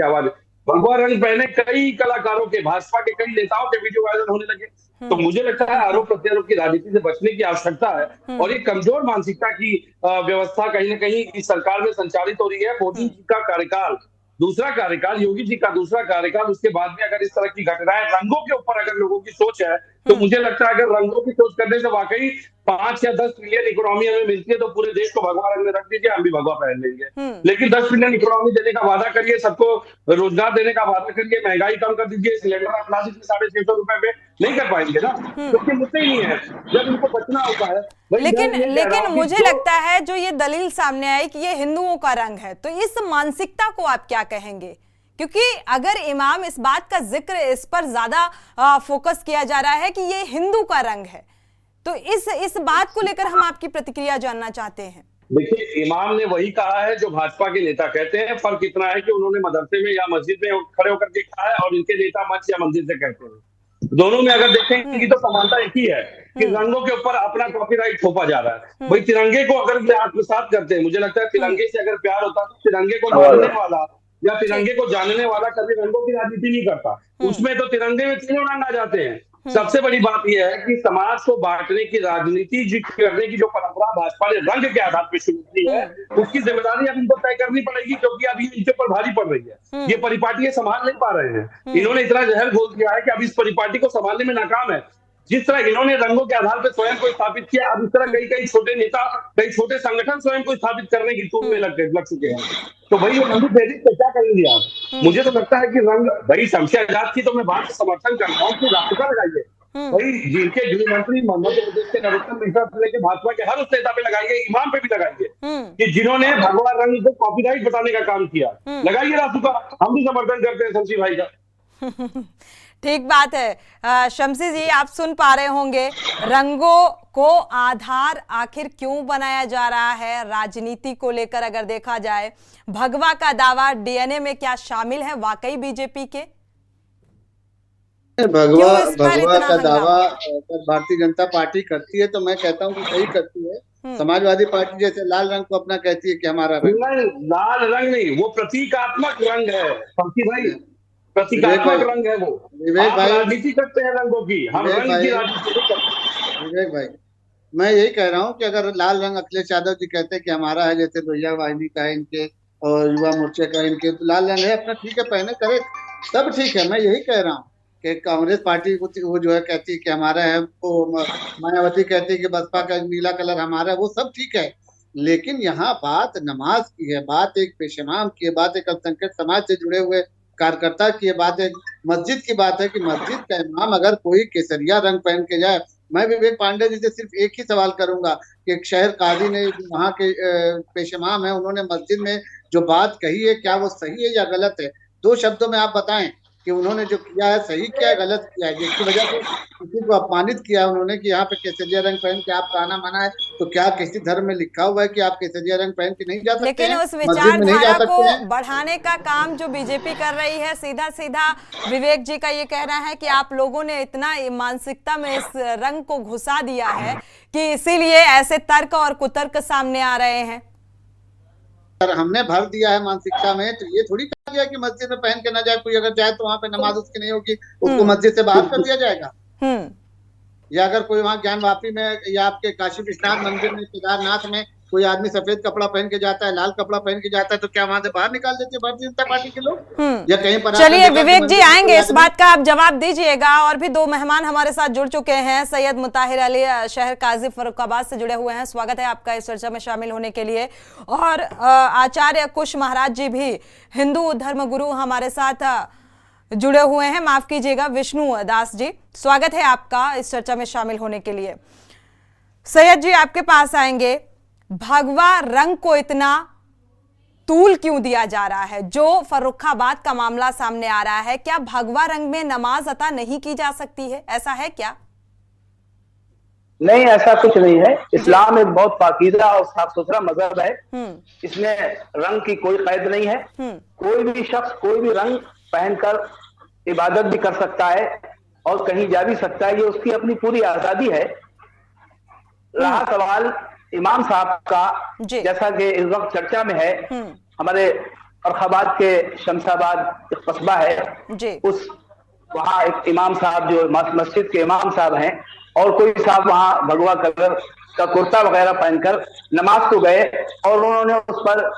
हुआ, भगवा रंग पहने कई कलाकारों के, भाजपा के कई नेताओं के वीडियो वायरल होने लगे। तो मुझे लगता है आरोप प्रत्यारोप की राजनीति से बचने की आवश्यकता है और ये कमजोर मानसिकता की व्यवस्था कहीं ना कहीं इस सरकार में संचालित हो रही है। मोदी जी का कार्यकाल दूसरा कार्यकाल, योगी जी का दूसरा कार्यकाल, उसके बाद में अगर इस तरह की घटनाएं रंगों के ऊपर अगर लोगों की सोच है तो मुझे लगता है अगर रंगों की सोच करने से वाकई 5 या 10 ट्रिलियन इकोनॉमी हमें मिलती है तो पूरे देश को भगवा रंग में रख दीजिए, हम भी भगवा पहन लेंगे। लेकिन 10 ट्रिलियन इकोनॉमी देने का वादा करिए, सबको रोजगार देने का वादा करिए, महंगाई कम कर दीजिए, सिलेंडर आप ला दीजिए 650 रुपए में, नहीं कर पाएंगे ना, क्योंकि मुद्दे ही नहीं है जब इनको बचना होता है। लेकिन मुझे लगता है जो ये दलील सामने आई कि ये हिंदुओं का रंग है, तो इस मानसिकता को आप क्या कहेंगे? क्योंकि अगर इमाम इस बात का जिक्र, इस पर ज्यादा फोकस किया जा रहा है कि ये हिंदू का रंग है, तो इस बात को लेकर हम आपकी प्रतिक्रिया जानना चाहते हैं। देखिए, इमाम ने वही कहा है जो भाजपा के नेता कहते हैं, फर्क इतना है कि उन्होंने मदरसे में या मस्जिद में खड़े होकर के कहा है और इनके नेता मंच या मंदिर से कहते हैं। दोनों में अगर देखेंगे तो समानता एक ही है कि रंगों के ऊपर अपना कॉपीराइट थोपा जा रहा है। भाई तिरंगे को अगर ये आत्मसात करते हैं, मुझे लगता है तिरंगे से अगर प्यार होता तो तिरंगे को मानने वाला या तिरंगे को जानने वाला कभी रंगों की राजनीति नहीं करता। उसमें तो तिरंगे में तीनों रंग आ जाते हैं। सबसे बड़ी बात यह है कि समाज को बांटने की राजनीति करने की जो परंपरा भाजपा ने रंग के आधार पर शुरू की है, उसकी जिम्मेदारी अब इनको तय करनी पड़ेगी, क्योंकि अभी इनके ऊपर भारी पड़ रही है। ये परिपाटी संभाल नहीं पा रहे हैं। इन्होंने इतना जहर घोल दिया है कि अब इस परिपाटी को संभालने में नाकाम है। जिस तरह इन्होंने रंगों के आधार पर स्वयं को स्थापित किया, अब इस तरह कई छोटे नेता, कई छोटे संगठन स्वयं को स्थापित करने की तूल में लग चुके हैं। तो भाई ये रंग भेदित क्या करेंगे आप? मुझे तो लगता है कि रंग, भाई शमशे आजाद की तो मैं बात समर्थन करता हूँ कि राष्ट्रपति लगाइए, भाई जिनके गृह मंत्री मध्य प्रदेश के नरोत्तम मिश्रा से लेकर भाजपा के हर उस नेता पे लगाइए, इमाम पे भी लगाइए कि जिन्होंने भगवा रंग को कॉपीराइट बताने का काम किया, लगाइए राष्ट्रपति, हम भी समर्थन करते हैं शमशी भाई का। ठीक बात है। शमसी जी, आप सुन पा रहे होंगे, रंगों को आधार आखिर क्यों बनाया जा रहा है राजनीति को लेकर? अगर देखा जाए, भगवा का दावा डीएनए में क्या शामिल है वाकई बीजेपी के? भगवा का दावा अगर भारतीय जनता पार्टी करती है तो मैं कहता हूँ कि सही करती है। समाजवादी पार्टी जैसे लाल रंग को अपना कहती है कि हमारा रंग, लाल रंग नहीं, वो प्रतीकात्मक रंग है शमशी भाई, प्रतीकात्मक रंग है वो। विवेक भाई, राजनीति करते हैं रंगों की, हम रंग की राजनीति करते। विवेक भाई, मैं यही कह रहा हूँ कि अगर लाल रंग अखिलेश यादव जी कहते हैं कि हमारा है, जैसे लोहिया वाहिनी का है इनके और युवा मोर्चे का इनके, तो लाल रंग है अपना, ठीक है, पहने करे, सब ठीक है। मैं यही कह रहा हूँ कि कांग्रेस पार्टी वो जो है कहती है कि हमारा है, वो मायावती कहती है कि बसपा का नीला कलर हमारा है, वो सब ठीक है। लेकिन यहाँ बात नमाज की है, बात एक पेशेमाम की है, बात एक अल्पसंख्यक समाज से जुड़े हुए कार्यकर्ता की है, बात एक मस्जिद की बात है कि मस्जिद का इमाम अगर कोई केसरिया रंग पहन के जाए, मैं विवेक पांडे जी से सिर्फ एक ही सवाल करूंगा कि एक शहर काजी ने, वहाँ के पेशेमाम है, उन्होंने मस्जिद में जो बात कही है क्या वो सही है या गलत है? 2 शब्दों में आप बताएं कि उन्होंने जो किया है सही किया है गलत किया है, जिसकी वजह से किसी को अपमानित किया उन्होंने कि यहाँ पे केसरिया रंग पहन के आप आना मना है। तो क्या किसी धर्म में लिखा हुआ है कि आप केसरिया रंग पहन के नहीं जा सकते लेकिन हैं, उस मस्जिद में नहीं जा विचारधारा सकते हैं? को बढ़ाने का काम जो बीजेपी कर रही है, सीधा सीधा विवेक जी का ये कहना है कि आप लोगों ने इतना मानसिकता में इस रंग को घुसा दिया है कि इसीलिए ऐसे तर्क और कुतर्क सामने आ रहे हैं। हमने भर दिया है मानसिकता में, तो ये थोड़ी कहा गया कि मस्जिद में पहन के ना जाए कोई, अगर जाए तो वहां पे नमाज उसकी नहीं होगी, उसको मस्जिद से बाहर कर दिया जाएगा। या अगर कोई वहां ज्ञान वापी में या आपके काशी विश्वनाथ मंदिर में, केदारनाथ में कोई आदमी सफेद कपड़ा पहन के जाता है, लाल कपड़ा पहन के जाता है, तो क्या वहां से बाहर निकाल देते हैं भारतीय जनता पार्टी के लोग? या कहीं पर चलिए विवेक जी आएंगे, इस बात का आप जवाब दीजिएगा। और भी दो मेहमान हमारे साथ जुड़ चुके हैं। सैयद मुताहिर अली, शहर काजी फर्रुखाबाद से जुड़े हुए हैं, स्वागत है आपका इस चर्चा में शामिल होने के लिए। और आचार्य कुश महाराज जी भी हिंदू धर्मगुरु हमारे साथ जुड़े हुए हैं, माफ कीजिएगा विष्णु दास जी, स्वागत है आपका इस चर्चा में शामिल होने के लिए। सैयद जी आपके पास आएंगे, भगवा रंग को इतना तूल क्यों दिया जा रहा है? जो फर्रुखाबाद का मामला सामने आ रहा है, क्या भगवा रंग में नमाज अता नहीं की जा सकती है, ऐसा है क्या? नहीं, ऐसा कुछ नहीं है। इस्लाम एक बहुत पाकीज़ा और साफ सुथरा मजहब है। इसमें रंग की कोई कैद नहीं है। कोई भी शख्स कोई भी रंग पहनकर इबादत भी कर सकता है और कहीं जा भी सकता है, ये उसकी अपनी पूरी आजादी है। रहा सवाल इमाम साहब का, जैसा कि इस वक्त चर्चा में है, हमारे फर्रुखाबाद के शमशाबाद एक कस्बा है, उस वहाँ एक इमाम साहब जो मस्जिद के इमाम साहब हैं, और कोई साहब वहाँ भगवा कलर का कुर्ता वगैरह पहनकर नमाज को गए और उन्होंने उस पर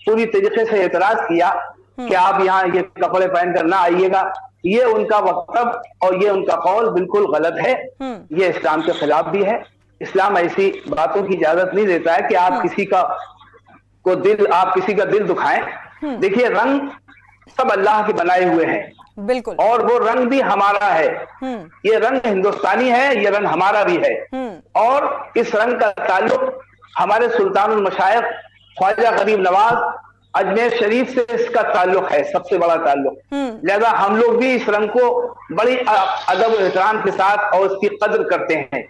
पूरी तरीके से एतराज किया कि आप यहाँ ये कपड़े पहनकर ना आइएगा। ये उनका वक्तव्य और ये उनका कौल बिल्कुल गलत है, ये इस्लाम के खिलाफ भी है। इस्लाम ऐसी बातों की इजाजत नहीं देता है कि आप किसी का दिल दुखाएं। देखिए, रंग सब अल्लाह के बनाए हुए हैं, बिल्कुल, और वो रंग भी हमारा है। ये रंग हिंदुस्तानी है, ये रंग हमारा भी है। और इस रंग का ताल्लुक हमारे सुल्तानुल मशाइख ख्वाजा गरीब नवाज अजमेर शरीफ से इसका ताल्लुक है, सबसे बड़ा ताल्लुक। लिहाजा हम लोग भी इस रंग को बड़ी अदब और एहतराम के साथ और इसकी कदर करते हैं।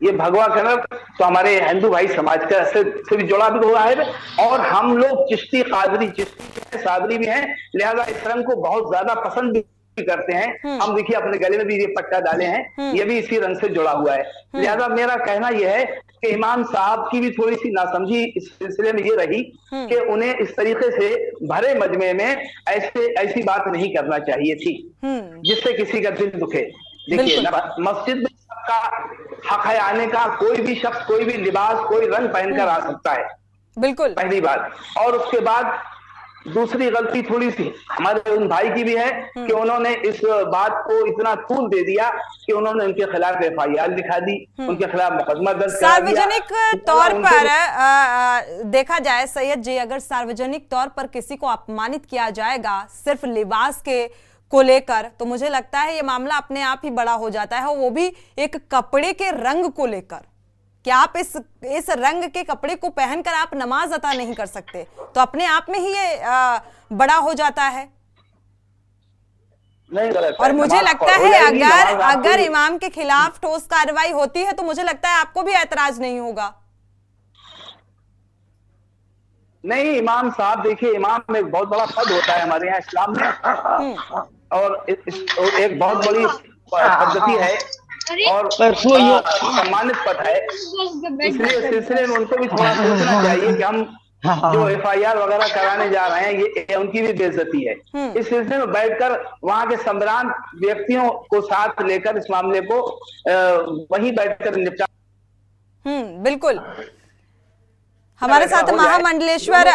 ये भगवा कलर तो हमारे हिंदू भाई समाज का से भी जुड़ा भी हुआ है, और हम लोग चिश्ती कादरी चिश्ती सादरी भी हैं, लिहाजा इस रंग को बहुत ज्यादा पसंद भी करते हैं। हम देखिए अपने गले में भी ये पट्टा डाले हैं, ये भी इसी रंग से जुड़ा हुआ है। लिहाजा मेरा कहना यह है कि इमाम साहब की भी थोड़ी सी नासमझी इस सिलसिले में ये रही कि उन्हें इस तरीके से भरे मजमे में ऐसी बात नहीं करना चाहिए थी जिससे किसी का दिल दुखे। देखिए, मस्जिद में सबका हक है आने का, कोई भी शख्स कोई भी लिबास कोई रंग पहनकर आ सकता है, बिल्कुल, पहली बात। और उसके बाद दूसरी गलती थोड़ी सी हमारे उन भाई की भी है कि उन्होंने इस बात को इतना तूल दे दिया कि उन्होंने उनके खिलाफ FIR लिखा दी, उनके खिलाफ मुकदमा दर्ज करा दिया। सार्वजनिक तौर पर देखा जाए सैयद जी, अगर सार्वजनिक तौर पर किसी को अपमानित किया जाएगा सिर्फ लिबास के को लेकर, तो मुझे लगता है ये मामला अपने आप ही बड़ा हो जाता है, वो भी एक कपड़े के रंग को लेकर। कि आप इस रंग के कपड़े को पहनकर आप नमाज अता नहीं कर सकते, तो अपने आप में ही ये बड़ा हो जाता है। नहीं गलत है। और मुझे लगता है अगर इमाम के खिलाफ ठोस कार्रवाई होती है तो मुझे लगता है आपको भी ऐतराज नहीं होगा। नहीं, इमाम साहब देखिए, इमाम में एक बहुत बड़ा पद होता है हमारे यहाँ इस्लाम में, और एक बहुत बड़ी पद्धति है और सम्मानित पद है। इसलिए सिलसिले में उनको भी थोड़ा सोचना चाहिए कि हम जो FIR वगैरह कराने जा रहे हैं ये उनकी भी बेइज्जती है। इस सिलसिले में बैठकर वहां के संभ्रांत व्यक्तियों को साथ लेकर इस मामले को वहीं बैठकर निपटा। बिल्कुल, हमारे साथ महामंडलेश्वर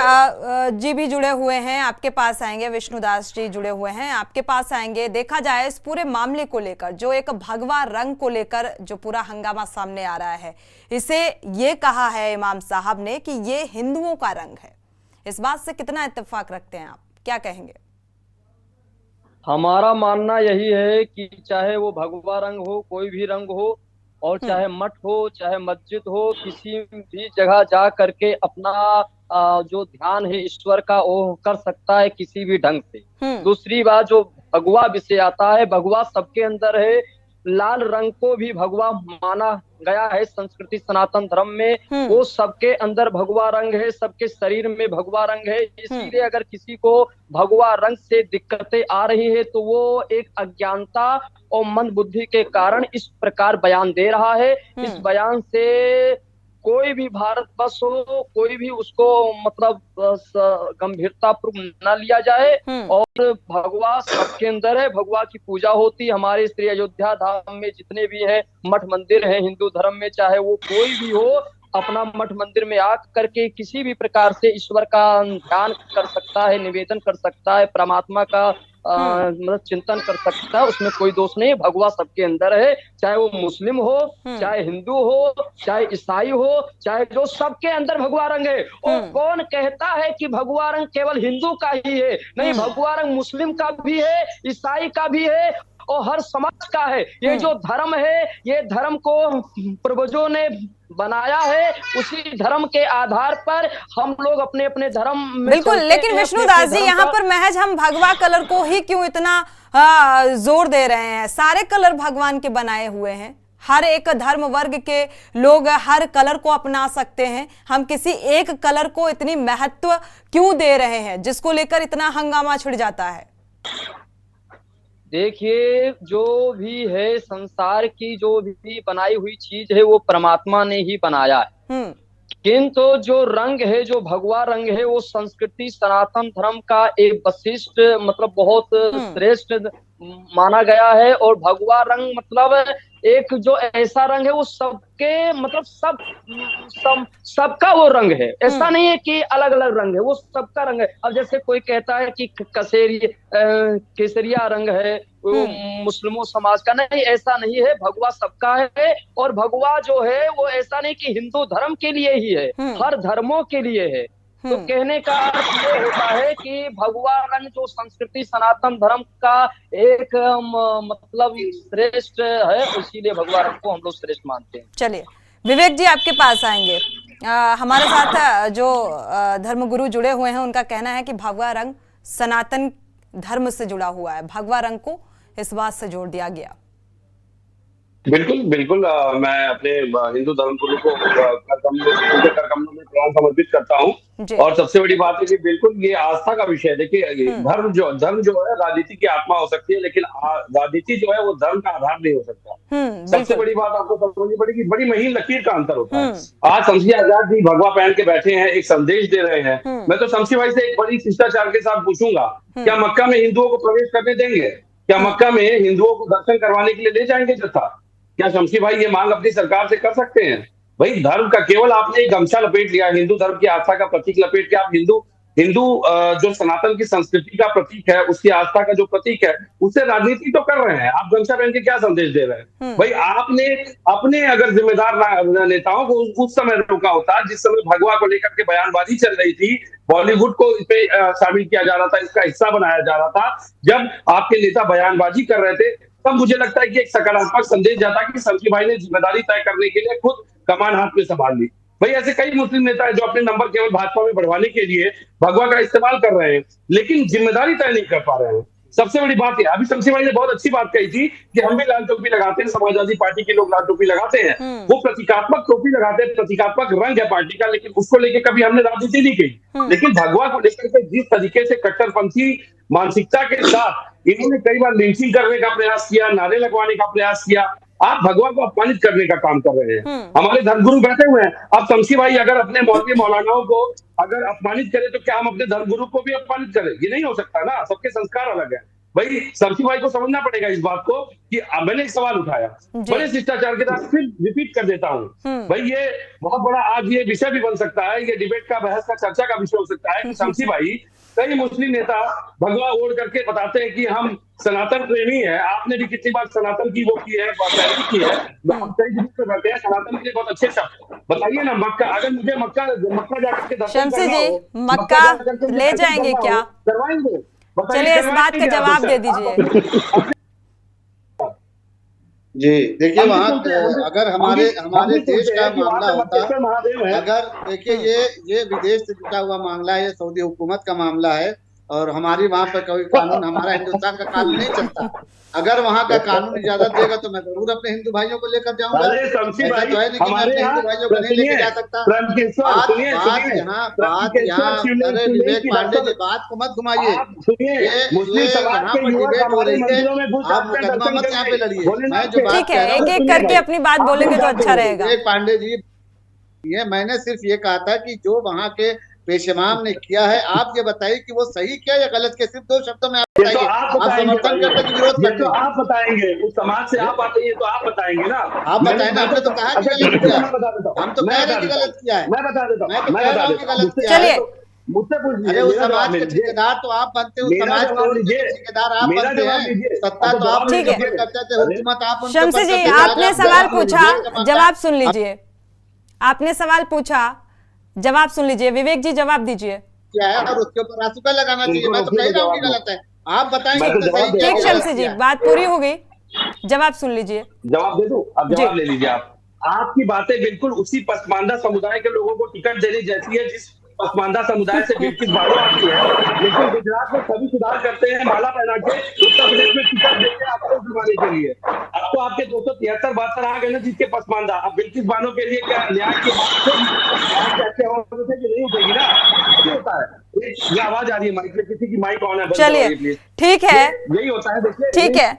जी भी जुड़े हुए हैं, आपके पास आएंगे। विष्णुदास जी जुड़े हुए हैं, आपके पास आएंगे। देखा जाए इस पूरे मामले को लेकर, जो एक भगवा रंग को लेकर जो पूरा हंगामा सामने आ रहा है, इसे ये कहा है इमाम साहब ने कि ये हिंदुओं का रंग है। इस बात से कितना इत्तेफाक रखते हैं आप, क्या कहेंगे? हमारा मानना यही है कि चाहे वो भगवा रंग हो, कोई भी रंग हो, और चाहे मठ हो चाहे मस्जिद हो, किसी भी जगह जा करके अपना जो ध्यान है ईश्वर का वो कर सकता है किसी भी ढंग से। दूसरी बात, जो भगवा विषय आता है। भगवा सबके अंदर है। लाल रंग को भी भगवा माना गया है संस्कृति सनातन धर्म में। वो सबके अंदर भगवा रंग है, सबके शरीर में भगवा रंग है। इसीलिए अगर किसी को भगवा रंग से दिक्कतें आ रही है तो वो एक अज्ञानता और मंद बुद्धि के कारण इस प्रकार बयान दे रहा है। इस बयान से कोई भी भारतवर्ष हो, कोई भी उसको मतलब गंभीरता पूर्वक न लिया जाए। और भगवा सबके अंदर है। भगवा की पूजा होती है हमारे श्री अयोध्या धाम में जितने भी है मठ मंदिर है हिंदू धर्म में, चाहे वो कोई भी हो, अपना मठ मंदिर में आ करके किसी भी प्रकार से ईश्वर का ध्यान कर सकता है, निवेदन कर सकता है, परमात्मा का मतलब चिंतन कर सकता है। उसमें कोई दोष नहीं। भगवा सबके अंदर है, चाहे वो मुस्लिम हो, चाहे हिंदू हो, चाहे ईसाई हो, चाहे जो, सबके अंदर भगवा रंग है। और कौन कहता है कि भगवा रंग केवल हिंदू का ही है? नहीं, भगवा रंग मुस्लिम का भी है, ईसाई का भी है और हर समाज का है। ये जो धर्म है, ये धर्म को पूर्वजों ने बनाया है, उसी धर्म के आधार पर हम लोग अपने अपने धर्म में बिल्कुल। लेकिन विष्णुदास जी, यहाँ पर महज हम भगवा कलर को ही क्यों इतना जोर दे रहे हैं? सारे कलर भगवान के बनाए हुए हैं। हर एक धर्म वर्ग के लोग हर कलर को अपना सकते हैं। हम किसी एक कलर को इतनी महत्व क्यों दे रहे हैं जिसको लेकर इतना हंगामा छिड़ जाता है? देखिए, जो भी है संसार की जो भी बनाई हुई चीज है वो परमात्मा ने ही बनाया है। किंतु जो रंग है, जो भगवा रंग है, वो संस्कृति सनातन धर्म का एक विशिष्ट मतलब बहुत श्रेष्ठ माना गया है। और भगवा रंग मतलब एक जो ऐसा रंग है वो सबके मतलब सबका वो रंग है। ऐसा नहीं है कि अलग अलग रंग है, वो सबका रंग है। अब जैसे कोई कहता है कि केसरिया रंग है वो मुस्लिमों समाज का, नहीं, ऐसा नहीं है। भगवा सबका है। और भगवा जो है वो ऐसा नहीं कि हिंदू धर्म के लिए ही है, हर धर्मों के लिए है। तो कहने का अर्थ ये होता है कि भगवा रंग जो संस्कृति सनातन धर्म का एक मतलब श्रेष्ठ है, इसीलिए भगवा रंग को हम लोग श्रेष्ठ मानते हैं। चलिए विवेक जी, आपके पास आएंगे। हमारे साथ जो धर्मगुरु जुड़े हुए हैं उनका कहना है कि भगवा रंग सनातन धर्म से जुड़ा हुआ है। भगवा रंग को इस बात से जोड़ दिया गया। बिल्कुल बिल्कुल। मैं अपने हिंदू धर्म गुरु को कर कमलों में प्रणाम समर्पित करता हूँ। और सबसे बड़ी बात है कि बिल्कुल ये आस्था का विषय है। देखिए, धर्म जो है राजनीति की आत्मा हो सकती है, लेकिन राजनीति जो है वो धर्म का आधार नहीं हो सकता। सबसे बड़ी बात आपको समझनी पड़ेगी, बड़ी महीन लकीर का अंतर होता है। आज शमशी आजाद जी भगवा पहन के बैठे हैं, एक संदेश दे रहे हैं। मैं तो शमशी भाई से एक बड़ी शिष्टाचार के साथ पूछूंगा, क्या मक्का में हिंदुओं को प्रवेश करने देंगे? क्या मक्का में हिंदुओं को दर्शन करवाने के लिए ले जाएंगे जत्था? क्या शमशी भाई ये मांग अपनी सरकार से कर सकते हैं? भाई, धर्म का केवल आपने एक गमछा लपेट लिया, हिंदू धर्म की आस्था का प्रतीक लपेट के आप हिंदू जो सनातन की संस्कृति का प्रतीक है, उसकी आस्था का जो प्रतीक है, उससे राजनीति तो कर रहे हैं। आप गमछा पहन के क्या संदेश दे रहे हैं? भाई, आपने अपने अगर जिम्मेदार नेताओं को उस समय रोका होता जिस समय भगवा को लेकर के बयानबाजी चल रही थी, बॉलीवुड को इस पे शामिल किया जा रहा था, इसका हिस्सा बनाया जा रहा था, जब आपके नेता बयानबाजी कर रहे थे, तब मुझे लगता है कि एक सकारात्मक संदेश जाता कि शमशी भाई ने जिम्मेदारी तय करने के लिए खुद कमान हाथ में संभाल ली। भाई, ऐसे कई मुस्लिम नेता है जो अपने नंबर केवल भाजपा में बढ़वाने के लिए भगवा का इस्तेमाल कर रहे हैं, लेकिन जिम्मेदारी तय नहीं कर पा रहे हैं। सबसे बड़ी बात है, अभी शमशी भाई ने बहुत अच्छी बात कही थी कि हम भी लाल टोपी लगाते हैं, समाजवादी पार्टी के लोग लाल टोपी लगाते हैं, वो प्रतीकात्मक टोपी लगाते हैं, प्रतीकात्मक रंग है पार्टी का, लेकिन उसको लेकर कभी हमने राजनीति नहीं की। लेकिन भगवा को लेकर के जिस तरीके से कट्टरपंथी मानसिकता के साथ इन्होंने कई बार लिंचिंग करने का प्रयास किया, नारे लगवाने का प्रयास किया, आप भगवा को अपमानित करने का काम कर रहे हैं। हमारे धर्मगुरु बैठे हुए हैं। अब शमशी भाई अगर अपने मौलवी मौलानाओं को अगर अपमानित करें तो क्या हम अपने धर्मगुरु को भी अपमानित करें? ये नहीं हो सकता ना, सबके संस्कार अलग है। भाई, शमशी भाई को समझना पड़ेगा इस बात को कि मैंने एक सवाल उठाया, बड़े शिष्टाचार के साथ फिर रिपीट कर देता हूँ। भाई, ये बहुत बड़ा आज ये विषय भी बन सकता है, ये डिबेट का, बहस का, चर्चा का विषय हो सकता है कि शमशी भाई, कई मुस्लिम नेता भगवा ओढ़ करके बताते हैं कि हम सनातन प्रेमी है। आपने भी कितनी बार सनातन की वो की है, पैरवी की है। करते हैं सनातन के लिए बहुत अच्छे शब्द बताइए ना। मक्का, अगर मुझे मक्का जाकर के दर्शन करना हो, मक्का ले जाएंगे क्या? करवाएंगे? चलिए इस बात का जवाब दे दीजिए। जी देखिए, वहाँ अगर हमारे देश का मामला होता, अगर देखिए ये विदेश से जुटा हुआ मामला है, ये सऊदी हुकूमत का मामला है, और हमारी वहाँ पर कोई कानून, हमारा हिंदुस्तान का कानून नहीं चलता। अगर वहाँ का कानून इजाजत देगा तो मैं जरूर अपने हिंदू भाइयों को लेकर जाऊंगा। ऐसा तो है नहीं कि मैं अपने हिंदू भाइयों को नहीं लेके जा सकता। बात यहाँ अरे विवेक पांडे जी, बात को मत घुमाइए। ये यहाँ पर डिबेट हो रही है, आप मुकदमा मत यहाँ पे लड़िए। मैं जो बात ठीक है, एक एक करके अपनी बात बोलेंगे तो अच्छा रहेगा। विवेक पांडे जी, ये मैंने सिर्फ ये कहा था कि जो वहाँ के पेशेमाम ने किया है, आप ये बताइए कि वो सही किया या गलत किया। सिर्फ 2 शब्दों में आप बताइए। आप समर्थन करते कि विरोध करते? आप बताएंगे, उस समाज से आप आते हैं तो आप बताएंगे ना। आप बताएं ना, हमने तो कहा कि गलत किया। हम तो कह रहे हैं कि गलत किया है। मैं बता देता हूँ, मैं तो कह रहा हूँ कि गलत किया है। मुझसे पूछ अरे उस समाज के ठेकेदार तो आप बनते हो, समाज के ठेकेदार आप बनते हैं, सत्ता तो आप करते थे, हुकूमत आप। शमसी जी, आपने सवाल पूछा, जवाब सुन लीजिए। आपने सवाल पूछा, जवाब सुन लीजिए। विवेक जी जवाब दीजिए। क्या है और उसके ऊपर रासुका लगाना चाहिए। मैं तो कह रहा हूँ कि गलत है, आप बताएंगे तो सही। ठीक शमसी जी, बात पूरी हो गई, जवाब सुन लीजिए। जवाब दे दूं? अब जवाब ले लीजिए आप। आपकी बातें बिल्कुल उसी पसमानदा समुदाय के लोगों को टिकट देने जैसी है जिस पसमानदा समुदाय से बिल्किस बानो आती है। लेकिन गुजरात में सभी सुधार करते हैं माला पहना के, उत्तर प्रदेश में टिकट देते हैं आपको जुर्माने के लिए। अब तो आपके 273 आ गए ना जिसके पसमानदा। अब बिल्किस बानो के लिए क्या न्याय की बात कैसे होते कि नहीं उठेगी ना? क्या होता है? ये आवाज आ रही है माइक में, किसी की माइक ऑन है? चलिए ठीक है, यही होता है। देखिए ठीक है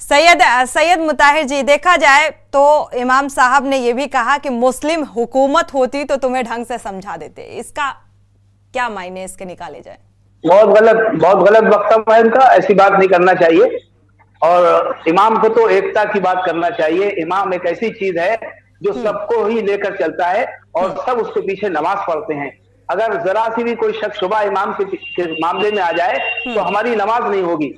सैयद मुताहिर जी, देखा जाए तो इमाम साहब ने यह भी कहा कि मुस्लिम हुकूमत होती तो तुम्हें ढंग से समझा देते। इसका क्या मायने इसके निकाले जाए? बहुत गलत वक्तव्य है इनका। ऐसी बात नहीं करना चाहिए। और इमाम को तो एकता की बात करना चाहिए। इमाम एक ऐसी चीज है जो सबको ही लेकर चलता है और सब उसके पीछे नमाज पढ़ते हैं। अगर जरा सी भी कोई शक शुबा इमाम के मामले में आ जाए तो हमारी नमाज नहीं होगी।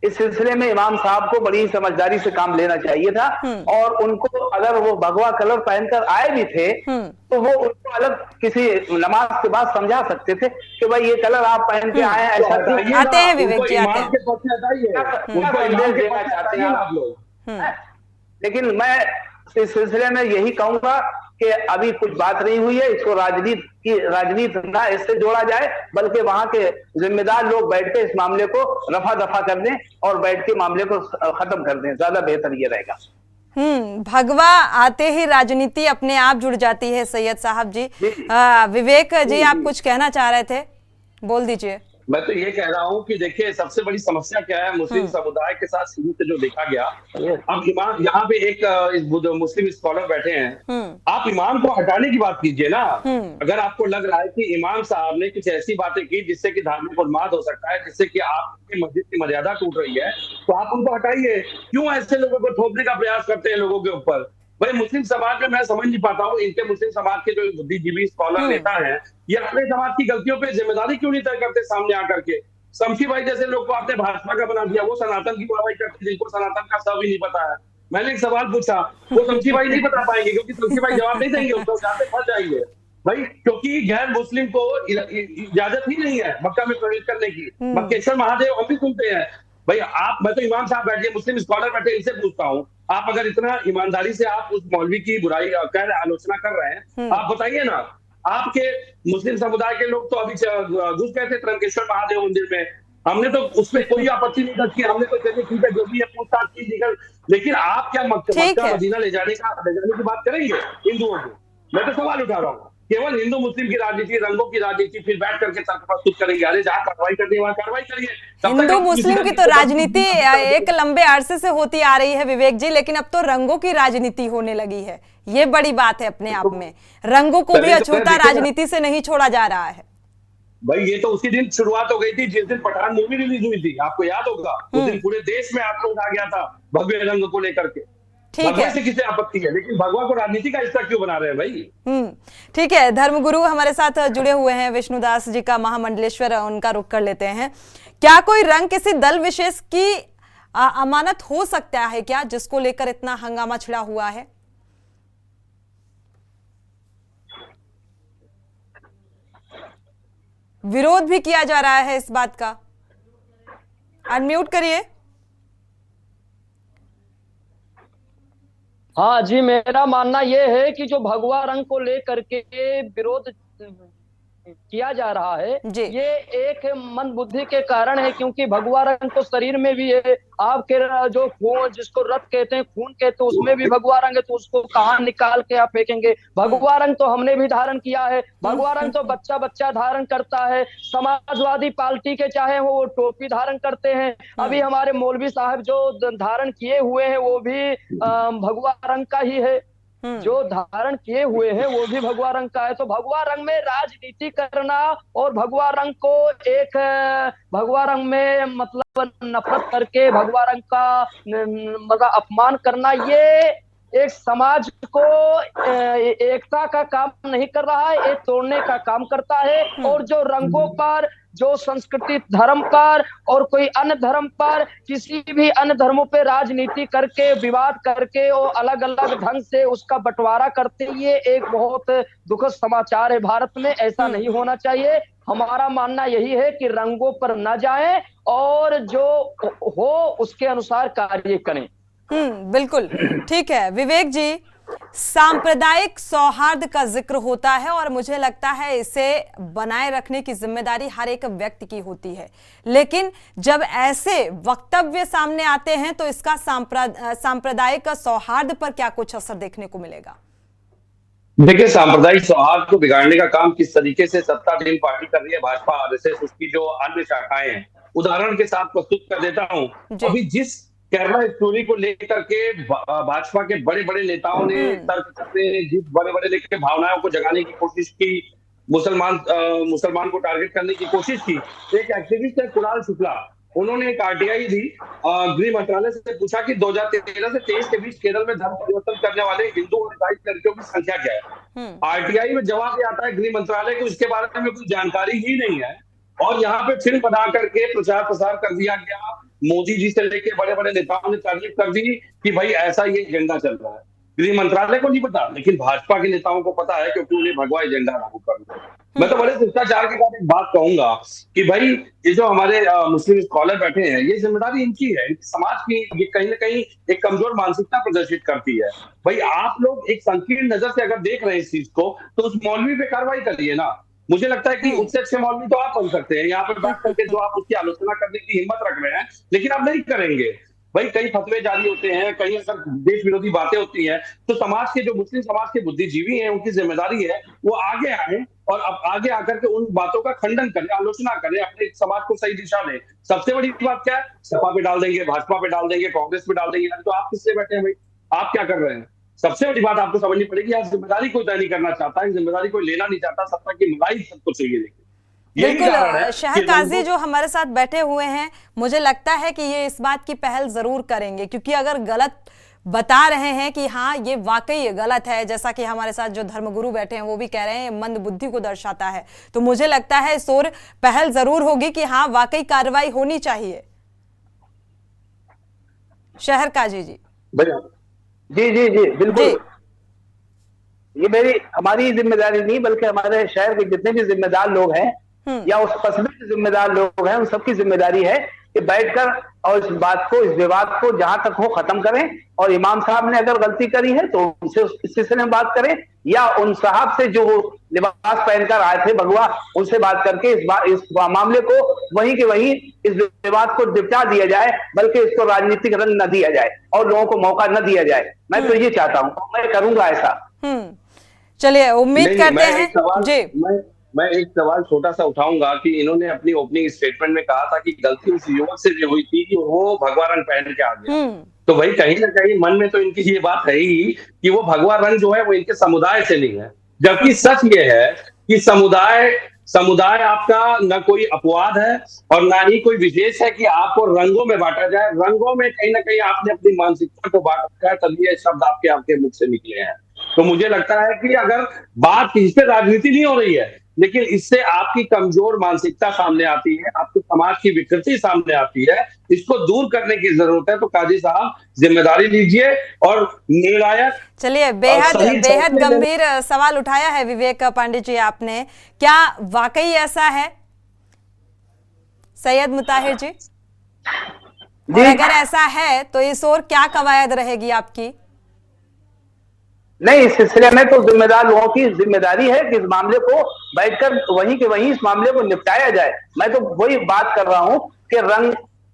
इस सिलसिले में इमाम साहब को बड़ी समझदारी से काम लेना चाहिए था। और उनको अगर वो भगवा कलर पहनकर आए भी थे तो वो उनको अलग किसी नमाज के बाद समझा सकते थे कि भाई ये कलर आप पहन के आए हैं, ऐसा आते हैं विवेक जी, आते हैं। देना चाहते हैं आप लोग। लेकिन मैं इस सिलसिले में यही कहूंगा कि अभी कुछ बात नहीं हुई है। इसको राजनीति ना इससे जोड़ा जाए, बल्कि वहां के जिम्मेदार लोग बैठ के इस मामले को रफा दफा कर दें और बैठ के मामले को खत्म कर दें। ज्यादा बेहतर ये रहेगा। भगवा आते ही राजनीति अपने आप जुड़ जाती है। सैयद साहब जी, विवेक जी आप कुछ कहना चाह रहे थे, बोल दीजिए। मैं तो ये कह रहा हूँ कि देखिए सबसे बड़ी समस्या क्या है मुस्लिम समुदाय के साथ शुरू से जो देखा गया। अब इमाम यहाँ पे एक मुस्लिम स्कॉलर बैठे हैं, आप इमाम को हटाने की बात कीजिए ना। अगर आपको लग रहा है कि इमाम साहब ने कुछ ऐसी बातें की जिससे कि धार्मिक उन्माद हो सकता है, जिससे कि आपकी मस्जिद की मर्यादा टूट रही है, तो आप उनको हटाइए। क्यों ऐसे लोगों को थोपने का प्रयास करते हैं लोगों के ऊपर? भाई मुस्लिम समाज में मैं समझ नहीं पाता हूँ, इनके मुस्लिम समाज के जो बुद्धिजीवी स्कॉलर नेता हैं, ये अपने समाज की गलतियों पे जिम्मेदारी क्यों नहीं तय करते सामने आकर के? शमशी भाई जैसे लोग को आपने भाजपा का बना दिया, वो सनातन की बुराई करते जिनको सनातन का सब ही नहीं पता है। मैंने एक सवाल पूछा, वो शमशी भाई नहीं बता पाएंगे क्योंकि शमशी भाई जवाब नहीं देंगे, उसको जाते फंस जाएंगे भाई, क्योंकि गैर मुस्लिम को इजाजत ही नहीं है मक्का में प्रवेश करने की। मक्केश्वर महादेव हम भी सुनते हैं भाई। मैं तो इमाम साहब बैठे, मुस्लिम स्कॉलर बैठे, इनसे पूछता हूँ, आप अगर इतना ईमानदारी से आप उस मौलवी की बुराई आलोचना कर रहे हैं, आप बताइए ना, आपके मुस्लिम समुदाय के लोग तो अभी घुस गए थे त्र्यंबकेश्वर महादेव मंदिर में, हमने तो उसमें कोई आपत्ति नहीं दर्ज की, हमने तो चलिए ठीक है जो भी है पूछताछ की निकल। लेकिन आप क्या मक्का मदीना ले जाने की बात करेंगे हिंदुओं को? मैं तो सवाल उठा रहा हूँ। केवल हिंदू मुस्लिम की राजनीति, रंगों की राजनीति, फिर बैठ करके तर्क प्रस्तुत करेंगे। अरे जहाँ कार्रवाई करनी है वहाँ कार्रवाई करिए। हिंदू मुस्लिम की तो राजनीति एक लंबे अरसे से होती आ रही है विवेक जी, लेकिन अब तो रंगों की राजनीति होने लगी है। ये बड़ी बात है अपने आप में। रंगों को भी अछूता राजनीति से नहीं छोड़ा जा रहा है। भाई ये तो उसी दिन शुरुआत हो गई थी जिस दिन पठान मूवी रिलीज हुई थी, आपको याद होगा। उस दिन पूरे देश में आक्रोश आ गया था भगवे रंग को लेकर के। ठीक है, से किसे आपत्ति है, लेकिन भगवा को राजनीति का हिस्सा क्यों बना रहे हैं भाई? ठीक है, धर्मगुरु हमारे साथ जुड़े हुए हैं विष्णुदास जी का महामंडलेश्वर, उनका रुख कर लेते हैं। क्या कोई रंग किसी दल विशेष की अमानत हो सकता है क्या, जिसको लेकर इतना हंगामा छिड़ा हुआ है? विरोध भी किया जा रहा है इस बात का। अनम्यूट करिए। हाँ जी, मेरा मानना यह है कि जो भगवा रंग को लेकर के विरोध किया जा रहा है ये एक मन बुद्धि के कारण है, क्योंकि भगवा रंग तो शरीर में भी है। आपके जो खून, जिसको रक्त कहते हैं, खून कहते हैं, उसमें भी भगवा रंग है, तो उसको कहाँ निकाल के आप फेंकेंगे? भगवा रंग तो हमने भी धारण किया है। भगवा रंग तो बच्चा बच्चा धारण करता है। समाजवादी पार्टी के चाहे वो टोपी धारण करते हैं। अभी हमारे मौलवी साहब जो धारण किए हुए हैं वो भी भगवा रंग का ही है। जो धारण किए हुए हैं वो भी भगवा रंग का है। तो भगवा रंग में राजनीति करना और भगवा रंग को एक भगवा रंग में मतलब नफरत करके भगवा रंग का मतलब अपमान करना, ये एक समाज को एकता का काम नहीं कर रहा है, एक तोड़ने का काम करता है। और जो रंगों पर, जो संस्कृति धर्म पर और कोई अन्य धर्म पर, किसी भी अन्य धर्मों पे राजनीति करके, विवाद करके और अलग अलग ढंग से उसका बंटवारा करते, ये एक बहुत दुखद समाचार है। भारत में ऐसा नहीं होना चाहिए। हमारा मानना यही है कि रंगों पर न जाएं और जो हो उसके अनुसार कार्य करें। बिल्कुल ठीक है। विवेक जी, सांप्रदायिक सौहार्द का जिक्र होता है और मुझे लगता है इसे बनाए रखने की जिम्मेदारी हर एक व्यक्ति की होती है, लेकिन जब ऐसे वक्तव्य सामने आते हैं तो इसका सांप्रदायिक सौहार्द पर क्या कुछ असर देखने को मिलेगा? देखिए, सांप्रदायिक सौहार्द को बिगाड़ने का काम किस तरीके से सत्ताधीन पार्टी कर रही है, भाजपा, आरएसएस, उसकी जो अन्य शाखाएं हैं, उदाहरण के साथ प्रस्तुत कर देता हूं। अभी जिस केरला स्टोरी को लेकर के भाजपा के बड़े बड़े नेताओं ने तर्क करते हैं, जिस बड़े बड़े लेकर भावनाओं को जगाने की कोशिश की, मुसलमान को टारगेट करने की कोशिश की। एक एक्टिविस्ट है कुणाल शुक्ला, उन्होंने एक आरटीआई दी, गृह मंत्रालय से पूछा कि 2013 से 23 के बीच केरल में धर्म परिवर्तन करने वाले हिंदू और ईसाई लड़कियों की संख्या क्या है। आरटीआई में जवाब ये आता है गृह मंत्रालय को इसके बारे में कोई जानकारी ही नहीं है। और यहाँ पे फिल्म बना करके प्रचार प्रसार कर दिया गया। मोदी जी से लेके बड़े बड़े नेताओं ने तारीफ कर दी कि भाई ऐसा ये एजेंडा चल रहा है। गृह मंत्रालय को नहीं पता, लेकिन भाजपा के नेताओं को पता है, क्योंकि उन्हें भगवा एजेंडा लागू करना है। मैं तो बड़े शिष्टाचार के साथ एक बात कहूंगा कि भाई ये जो हमारे मुस्लिम स्कॉलर बैठे हैं, ये जिम्मेदारी इनकी है, समाज की। ये कहीं ना कहीं एक कमजोर मानसिकता प्रदर्शित करती है। भाई आप लोग एक संकीर्ण नजर से अगर देख रहे हैं इस चीज को, तो उस मौलवी पे कार्रवाई करिए ना। मुझे लगता है कि उससे अच्छे मौलवी तो आप बन सकते हैं यहाँ पर बैठ करके, जो आप उसकी आलोचना करने की हिम्मत रख रहे हैं, लेकिन आप नहीं करेंगे। भाई कई फतवे जारी होते हैं, कहीं अगर देश विरोधी बातें होती हैं, तो समाज के जो मुस्लिम समाज के बुद्धिजीवी हैं, उनकी जिम्मेदारी है वो आगे आए और अब आगे आकर के उन बातों का खंडन करें, आलोचना करें, अपने समाज को सही दिशा दें। सबसे बड़ी बात क्या है? सपा पे डाल देंगे, भाजपा पे डाल देंगे, कांग्रेस पे डाल देंगे, तो आप किससे बैठे हैं भाई? आप क्या कर रहे हैं? सबसे बड़ी बात आपको समझनी पड़ेगी, आप जिम्मेदारी कोई तय नहीं करना चाहता है, जिम्मेदारी कोई लेना नहीं चाहता, सत्ता की मलाई सबको चाहिए। बिल्कुल, शहर काजी जो हमारे साथ बैठे हुए हैं, मुझे लगता है कि ये इस बात की पहल जरूर करेंगे, क्योंकि अगर गलत बता रहे हैं कि हाँ ये वाकई गलत है, जैसा कि हमारे साथ जो धर्मगुरु बैठे हैं वो भी कह रहे हैं मंद बुद्धि को दर्शाता है, तो मुझे लगता है इस ओर पहल जरूर होगी कि हाँ वाकई कार्रवाई होनी चाहिए। शहर काजी जी। जी जी जी बिल्कुल, ये हमारी जिम्मेदारी नहीं, बल्कि हमारे शहर के जितने भी जिम्मेदार लोग हैं या उस कस्बे के जिम्मेदार लोग हैं, उन सबकी जिम्मेदारी है कि बैठकर और इस बात को, इस विवाद को जहां तक हो खत्म करें। और इमाम साहब ने अगर गलती करी है तो उनसे इस सिलसिले में बात करें, या उन साहब से जो लिबास पहनकर आए थे भगवा, उनसे बात करके इस मामले को वहीं के वहीं इस विवाद को निपटा दिया जाए, बल्कि इसको राजनीतिक रंग न दिया जाए और लोगों को मौका न दिया जाए। मैं तो ये चाहता हूँ, मैं करूंगा ऐसा। चलिए उम्मीद करते हैं जी। मैं एक सवाल छोटा सा उठाऊंगा कि इन्होंने अपनी ओपनिंग स्टेटमेंट में कहा था कि गलती उस युवक से जो हुई थी कि वो भगवा रंग पहन के आ गया। तो भाई कहीं ना कहीं मन में तो इनकी ये बात है ही कि वो भगवा रंग जो है वो इनके समुदाय से नहीं है, जबकि सच ये है कि समुदाय आपका न कोई अपवाद है और ना ही कोई विशेष है कि आपको रंगों में बांटा जाए। रंगों में कहीं ना कहीं आपने अपनी मानसिकता को बांटा है, तभी ये शब्द आपके मुख से निकले हैं। तो मुझे लगता है कि अगर बात इस पे राजनीति नहीं हो रही है, लेकिन इससे आपकी कमजोर मानसिकता सामने आती है, आपके समाज की विकृति सामने आती है, इसको दूर करने की जरूरत है। तो काजी साहब जिम्मेदारी लीजिए और निर्णायक। चलिए, बेहद गंभीर सवाल उठाया है विवेक पांडे जी आपने, क्या वाकई ऐसा है सैयद मुताहिर जी? और अगर ऐसा है तो इस ओर क्या कवायद रहेगी आपकी? नहीं, इस सिलसिले में तो जिम्मेदार लोगों की जिम्मेदारी है कि इस मामले को बैठकर वहीं के वहीं इस मामले को निपटाया जाए। मैं तो वही बात कर रहा हूं कि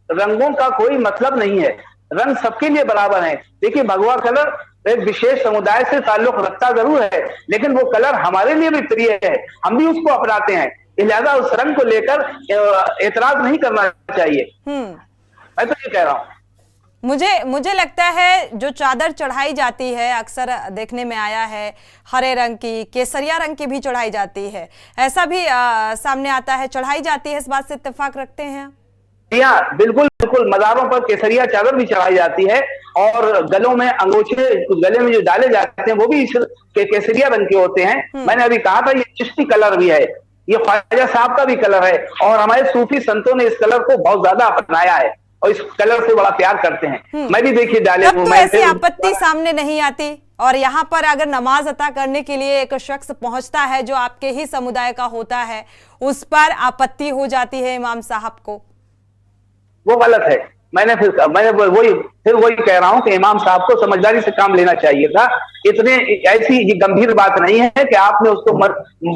रंगों का कोई मतलब नहीं है, रंग सबके लिए बराबर है। देखिए, भगवा कलर एक विशेष समुदाय से ताल्लुक रखता जरूर है, लेकिन वो कलर हमारे लिए भी प्रिय है, हम भी उसको अपनाते हैं, लिहाजा उस रंग को लेकर एतराज नहीं करना चाहिए। मैं तो ये कह रहा हूँ। मुझे लगता है जो चादर चढ़ाई जाती है, अक्सर देखने में आया है हरे रंग की, केसरिया रंग की भी चढ़ाई जाती है, ऐसा भी सामने आता है, चढ़ाई जाती है, इस बात से इत्तेफाक रखते हैं? हाँ, बिल्कुल बिल्कुल, मज़ारों पर केसरिया चादर भी चढ़ाई जाती है और गलों में अंगोछे गले में जो डाले जाते हैं वो भी केसरिया रंग के होते हैं। मैंने अभी कहा था, ये चिश्ती कलर भी है, ये ख्वाजा साहब का भी कलर है और हमारे सूफी संतों ने इस कलर को बहुत ज्यादा अपनाया है और इस कलर से बड़ा प्यार करते हैं। मैं भी देखिए डाले तो ऐसी आपत्ति सामने नहीं आती, और यहाँ पर अगर नमाज अता करने के लिए एक शख्स पहुंचता है जो आपके ही समुदाय का होता है, उस पर आपत्ति हो जाती है इमाम साहब को, वो गलत है। मैंने वही कह रहा हूं कि इमाम साहब को समझदारी से काम लेना चाहिए था। इतने ऐसी ये गंभीर बात नहीं है कि आपने उसको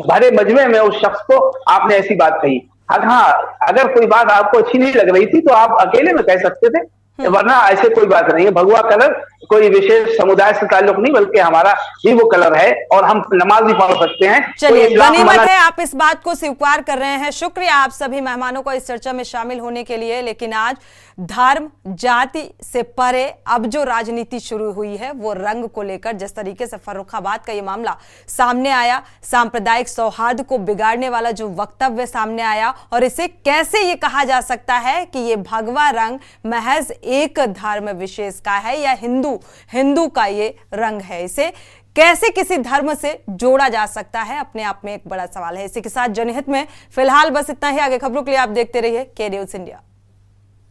भरे मजमे में उस शख्स को आपने ऐसी बात कही। हाँ, अगर कोई बात आपको अच्छी नहीं लग रही थी तो आप अकेले में कह सकते थे, वरना ऐसे कोई बात नहीं है। भगवा कलर कोई विशेष समुदाय से ताल्लुक नहीं, बल्कि हमारा ही वो कलर है और हम नमाज भी पढ़ सकते हैं। चलिए, गनीमत है आप इस बात को स्वीकार कर रहे हैं। शुक्रिया आप सभी मेहमानों को इस चर्चा में शामिल होने के लिए। लेकिन आज धर्म जाति से परे अब जो राजनीति शुरू हुई है वो रंग को लेकर, जिस तरीके से फर्रुखाबाद का ये मामला सामने आया, सांप्रदायिक सौहार्द को बिगाड़ने वाला जो वक्तव्य सामने आया, और इसे कैसे ये कहा जा सकता है कि ये भगवा रंग महज एक धर्म विशेष का है या हिंदू का ये रंग है, इसे कैसे किसी धर्म से जोड़ा जा सकता है, अपने आप में एक बड़ा सवाल है। इसी के साथ जनहित में फिलहाल बस इतना ही। आगे खबरों के लिए आप देखते रहिए के न्यूज़ इंडिया।